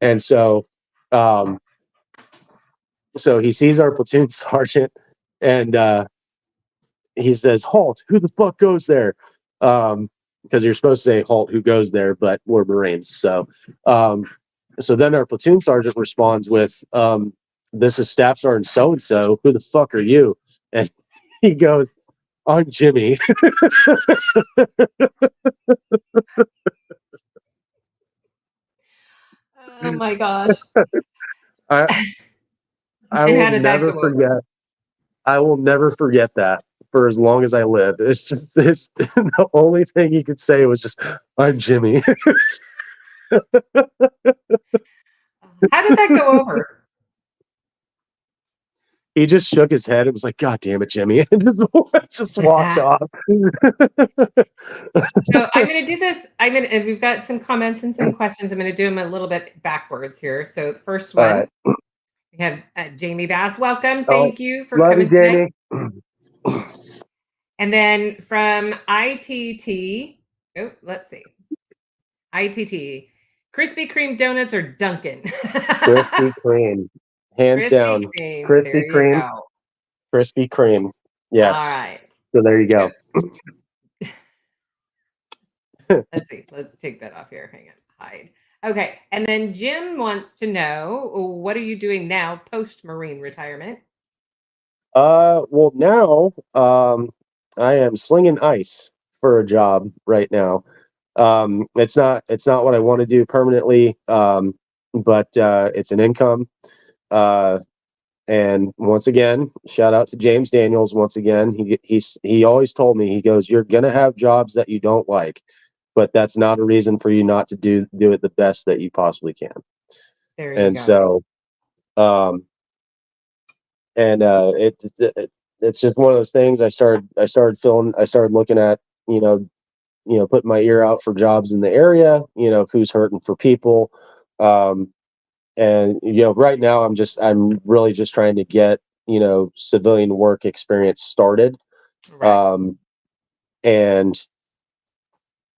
And so, so he sees our platoon sergeant, and he says, "Halt! Who the fuck goes there?" Because you're supposed to say, "Halt! Who goes there?" But we're Marines, so so then our platoon sergeant responds with, "This is Staff Sergeant so and so. Who the fuck are you?" And he goes, "I'm Jimmy." Oh my gosh! I will never forget. I will never forget that for as long as I live. It's just the only thing he could say was just, "I'm Jimmy." How did that go over? He just shook his head. It was like, "God damn it, Jimmy," and just walked off. So I'm going to do this. And we've got some comments and some questions. I'm going to do them a little bit backwards here. So the first one, we have Jamie Bass. Welcome. Thank you for coming today. And then from ITT, let's see. ITT, Krispy Kreme donuts or Dunkin'? Krispy Kreme, hands down. Krispy Kreme. Krispy Kreme. Yes. All right. So there you go. Let's see. Let's take that off here. Hang on. Hide. Okay. And then Jim wants to know, what are you doing now post Marine retirement? Well, now I am slinging ice for a job right now. It's not what I want to do permanently, but it's an income. And once again, shout out to James Daniels. Once again, he always told me, he goes, "You're gonna have jobs that you don't like, but that's not a reason for you not to do it the best that you possibly can." There you go. So, it's just one of those things. I started looking at, putting my ear out for jobs in the area, who's hurting for people. right now I'm really just trying to get, civilian work experience started. Right. And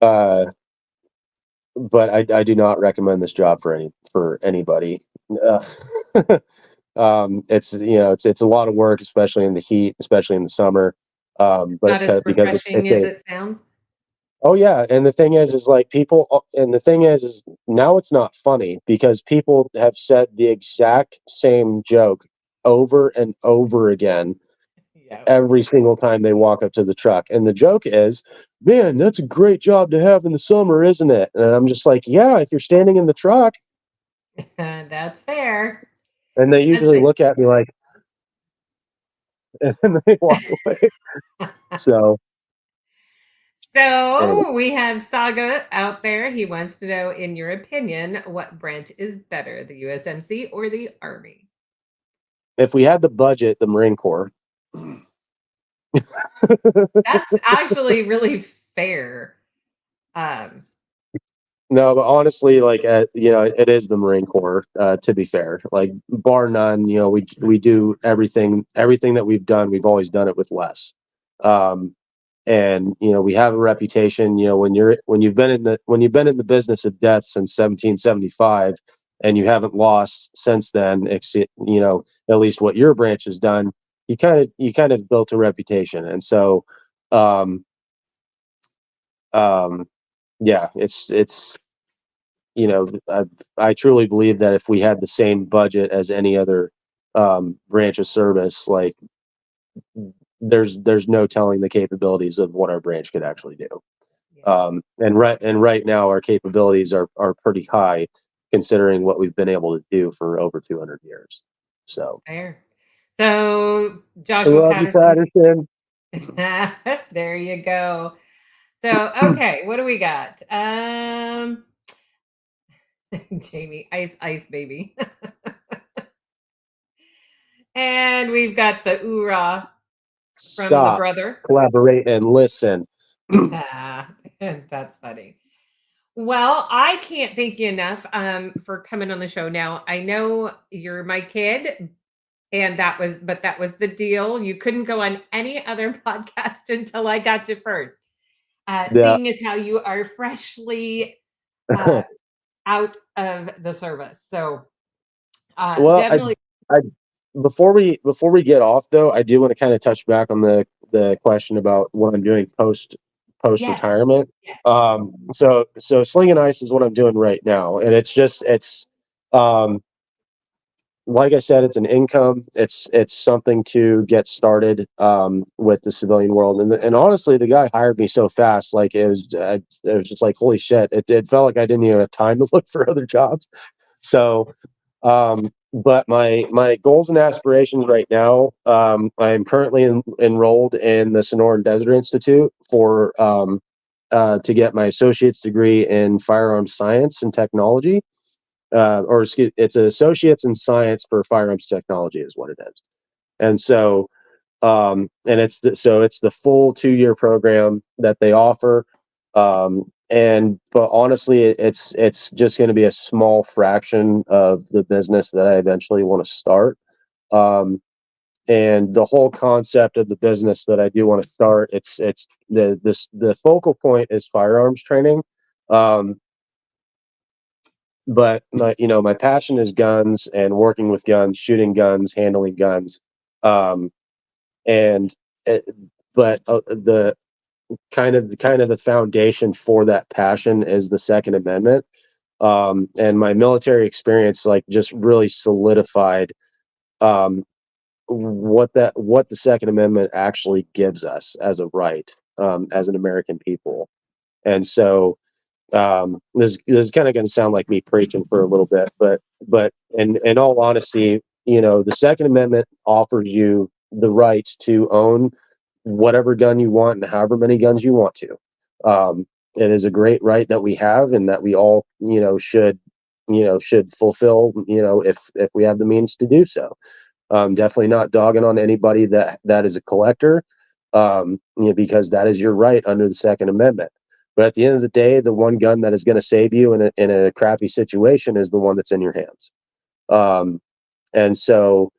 uh but I do not recommend this job for anybody. Uh, it's a lot of work, especially in the heat, especially in the summer. Not as Because refreshing as it sounds. oh yeah, and the thing is like and the thing is now it's not funny because people have said the exact same joke over and over again Yeah. every single time they walk up to the truck. And the joke is, man, that's a great job to have in the summer, isn't it? And I'm just like, yeah, if you're standing in the truck. That's fair. And they Let's usually see. look at me like, and then they walk away. So, anyway, So we have Saga out there. He wants to know, in your opinion, what branch is better, the USMC or the Army? if we had the budget, the Marine Corps. That's actually really fair. Um, No, but honestly, like it is the Marine Corps. To be fair, like bar none, we do everything that we've done. We've always done it with less, and we have a reputation. When you've been in the business of death since 1775, and you haven't lost since then. At least what your branch has done, you kind of built a reputation, and so, um, um, yeah, it's I truly believe that if we had the same budget as any other branch of service, like there's no telling the capabilities of what our branch could actually do. yeah, And right now our capabilities are pretty high considering what we've been able to do for over 200 years. So fair. So I Joshua love you, Patterson's Patterson. there you go. So okay, what do we got? Jamie, ice baby. And we've got the oorah from the Stop, brother. collaborate, and listen. Ah, that's funny. Well, I can't thank you enough for coming on the show. Now, I know you're my kid, and that was the deal. You couldn't go on any other podcast until I got you first. Yeah. Seeing as how you are freshly uh, out of the service, so Well, definitely I before we get off though, I do want to kind of touch back on the question about what I'm doing post yes, retirement. yes, So slinging ice is what I'm doing right now, and it's um like I said, it's an income. It's something to get started with the civilian world, and honestly, the guy hired me so fast. Like it was just like holy shit. It felt like I didn't even have time to look for other jobs. So, but my goals and aspirations right now, I am currently enrolled in the Sonoran Desert Institute to get my associate's degree in firearms science and technology. Or excuse, it's an associate's in science for firearms technology is what it is. And so, it's the full 2 year program that they offer. But honestly, it's just going to be a small fraction of the business that I eventually want to start. And the whole concept of the business that I do want to start, the focal point is firearms training. Um, but my passion is guns and working with guns, shooting guns, handling guns. Um, and it, but the kind of the foundation for that passion is the Second Amendment. And my military experience like just really solidified um, what the Second Amendment actually gives us as a right, as an American people. And so this is kind of going to sound like me preaching for a little bit, but in all honesty, the Second Amendment offers you the right to own whatever gun you want and however many guns you want to. It is a great right that we have, and that we all should fulfill. If we have the means to do so. Definitely not dogging on anybody that is a collector, because that is your right under the Second Amendment. But at the end of the day, the one gun that is going to save you in a crappy situation is the one that's in your hands. And so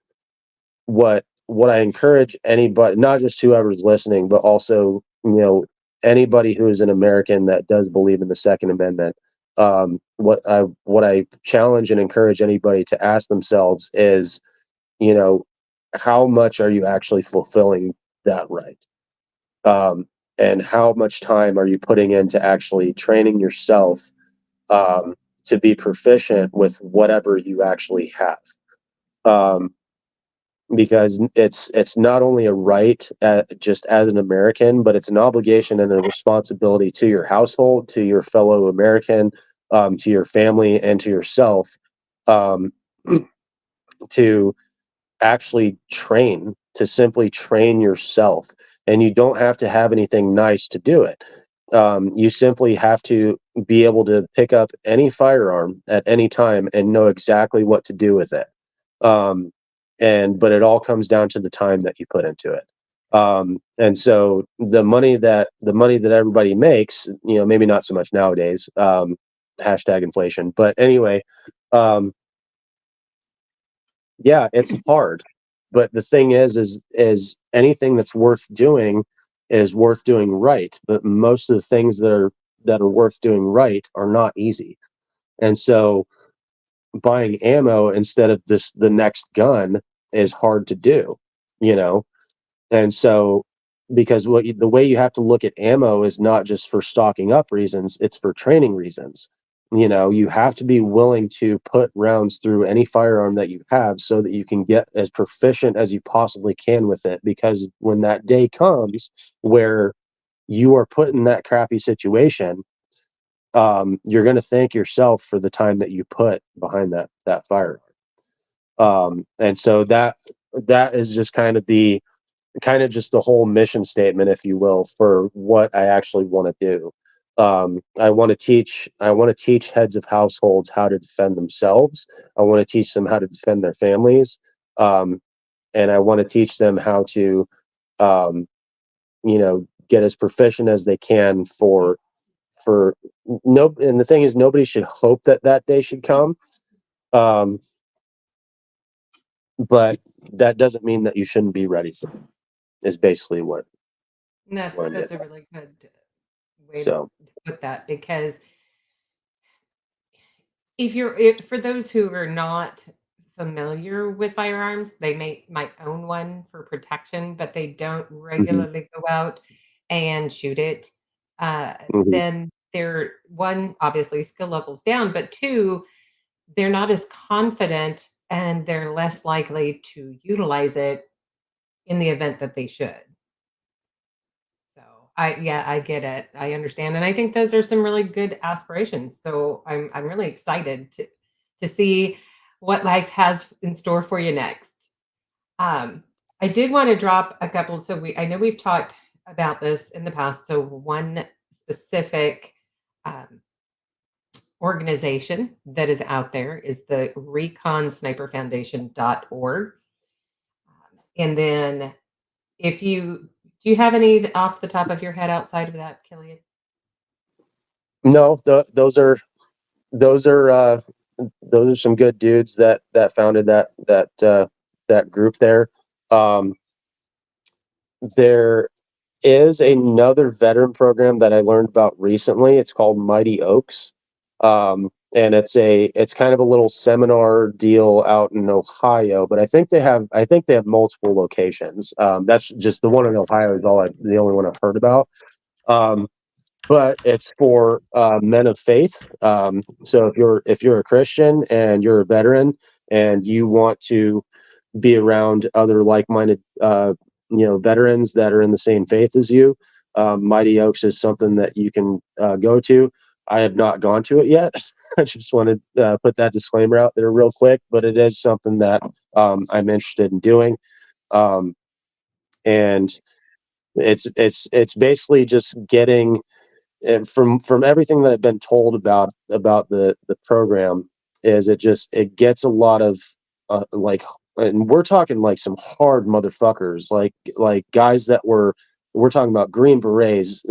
what I encourage anybody, not just whoever's listening, but also, anybody who is an American that does believe in the Second Amendment, what I challenge and encourage anybody to ask themselves is, you know, how much are you actually fulfilling that right? Um, and how much time are you putting into actually training yourself to be proficient with whatever you actually have? Um, because it's not only a right just as an American, but it's an obligation and a responsibility to your household, to your fellow American, to your family, and to yourself, um, to actually train, to simply train yourself. And you don't have to have anything nice to do it. You simply have to be able to pick up any firearm at any time and know exactly what to do with it. Um, but it all comes down to the time that you put into it. And so the money that everybody makes, maybe not so much nowadays, hashtag inflation. But anyway, um, yeah, it's hard. But the thing is anything that's worth doing is worth doing right. But most of the things that are worth doing right are not easy. And so buying ammo instead of the next gun is hard to do, you know? And so, because the way you have to look at ammo is not just for stocking up reasons, it's for training reasons. You have to be willing to put rounds through any firearm that you have so that you can get as proficient as you possibly can with it. Because when that day comes where you are put in that crappy situation, you're going to thank yourself for the time that you put behind that firearm. And so that is just kind of the whole mission statement, if you will, for what I actually want to do. I want to teach heads of households how to defend themselves. I want to teach them how to defend their families. And I want to teach them how to, um, get as proficient as they can for no. And the thing is, nobody should hope that day should come. Um, but that doesn't mean that you shouldn't be ready for it, is basically And that's what I'm that's getting a at. really good way to So, put that, because if for those who are not familiar with firearms, they might own one for protection, but they don't mhm, regularly go out and shoot it. mhm. Then they're, one, obviously skill levels down, but two, they're not as confident and they're less likely to utilize it in the event that they should. So yeah, I get it. I understand. And I think those are some really good aspirations. So I'm really excited to see what life has in store for you next. Um, I did want to drop a couple. So I know we've talked about this in the past. So one specific um, organization that is out there is the reconsniperfoundation.org. And then, if you do, you have any off the top of your head outside of that, Killian? No, those are uh, those are some good dudes that founded that group there. Um, there is another veteran program that I learned about recently. It's called Mighty Oaks. And it's kind of a little seminar deal out in Ohio, but I think they have multiple locations. That's just the one in Ohio is the only one I've heard about. Um, but it's for men of faith. So if you're a Christian and you're a veteran and you want to be around other like-minded veterans that are in the same faith as you, Mighty Oaks is something that you can go to. I have not gone to it yet. I just want to put that disclaimer out there real quick, but it is something that I'm interested in doing. Um, and it's basically just getting, and from everything that I've been told about the program, is it gets a lot of like, and we're talking like some hard motherfuckers, like guys that we're talking about Green Berets,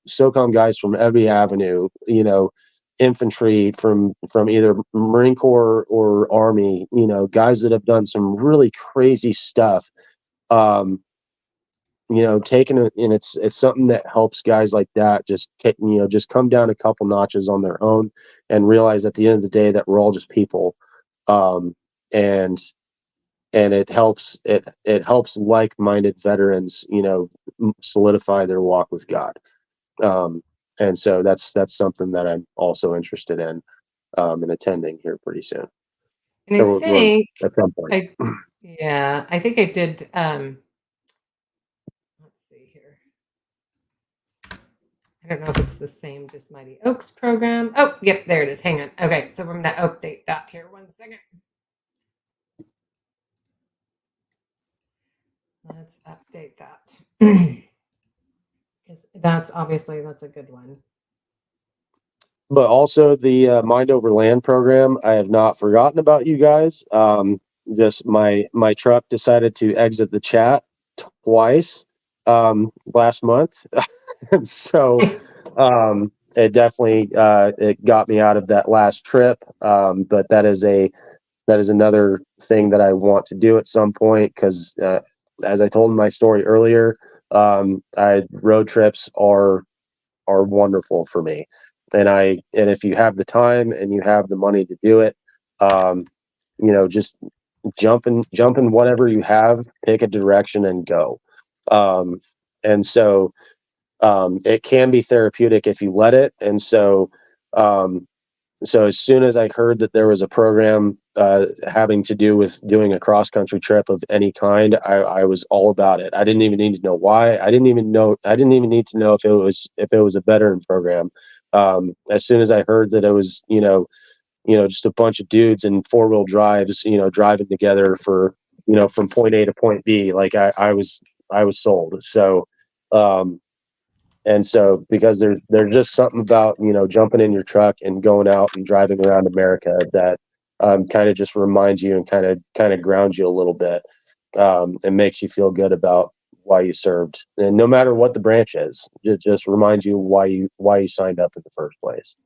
SOCOM guys from every avenue, infantry from either Marine Corps or Army, guys that have done some really crazy stuff. Taking it, and it's something that helps guys like that just just come down a couple notches on their own and realize at the end of the day that we're all just people. And it helps like-minded veterans, solidify their walk with God. And so that's something that I'm also interested in attending here pretty soon. And I think at some point. I think I did. Let's see here. I don't know if it's the same, just Mighty Oaks program. Oh, yep, there it is. Hang on. Okay, so we're going to update that here. 1 second. Let's update that. That's a good one. But also the Mind Over Land program, I have not forgotten about you guys. Just my truck decided to exit the chat twice last month. And so it definitely it got me out of that last trip. But that is another thing that I want to do at some point, because as I told in my story earlier, road trips are wonderful for me. And if you have the time and you have the money to do it, just jump in whatever you have, pick a direction and go. And so it can be therapeutic if you let it. And so as soon as I heard that there was a program having to do with doing a cross-country trip of any kind, I was all about it. I didn't even need to know why. I didn't even need to know if it was a veteran program. As soon as I heard that it was, just a bunch of dudes in 4-wheel drives, driving together for, from point A to point B, like I was sold. So, and so because there's just something about, jumping in your truck and going out and driving around America that kind of just reminds you and kind of grounds you a little bit, and makes you feel good about why you served. And no matter what the branch is, it just reminds you why you signed up in the first place.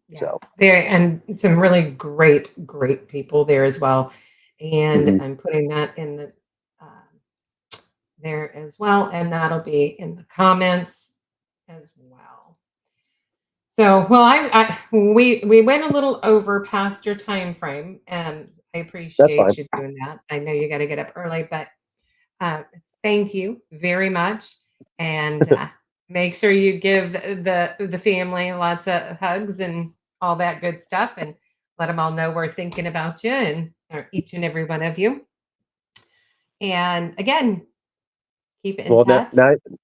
Yeah. So there, and some really great people there as well. And Mhm. I'm putting that in the there as well, and that'll be in the comments as well. So, well, we went a little over past your time frame, and I That's appreciate fine. you doing that. I know you got to get up early, but thank you very much, and make sure you give the family lots of hugs and all that good stuff, and let them all know we're thinking about you and each and every one of you. And again, keep it in Well, touch.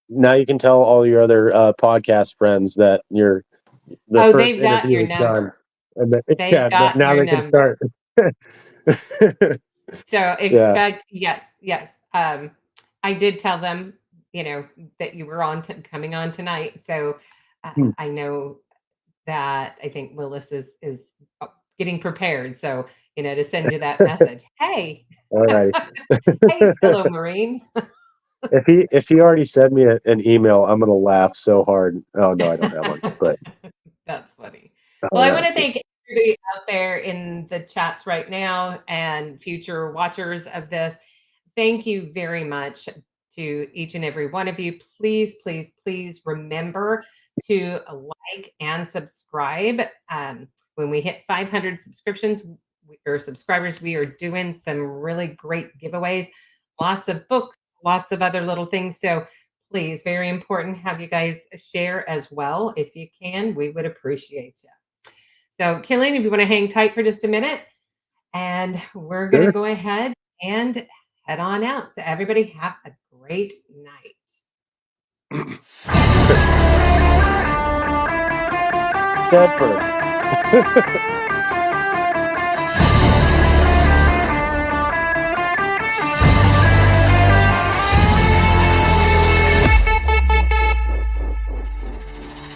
now you can tell all your other podcast friends that the Oh, first they've got your interview is done, number. and then, They've got now your they can number. start. So expect, yes. I did tell them, that you were coming on tonight. So I know that I think Willis is getting prepared. So, to send you that message. Hey, All right. hey, fellow Marine. If he already sent me an email, I'm gonna laugh so hard. Oh no, I don't have one. But That's funny. all Well, I right. want to thank everybody out there in the chats right now and future watchers of this. Thank you very much to each and every one of you. Please, please, please remember to like and subscribe. When we hit 500 subscriptions or subscribers, we are doing some really great giveaways, lots of books, lots of other little things. So please, very important, have you guys share as well. If you can, we would appreciate you. So Killian, if you want to hang tight for just a minute, and we're going to go ahead and head on out. So everybody have a great night. Sedford.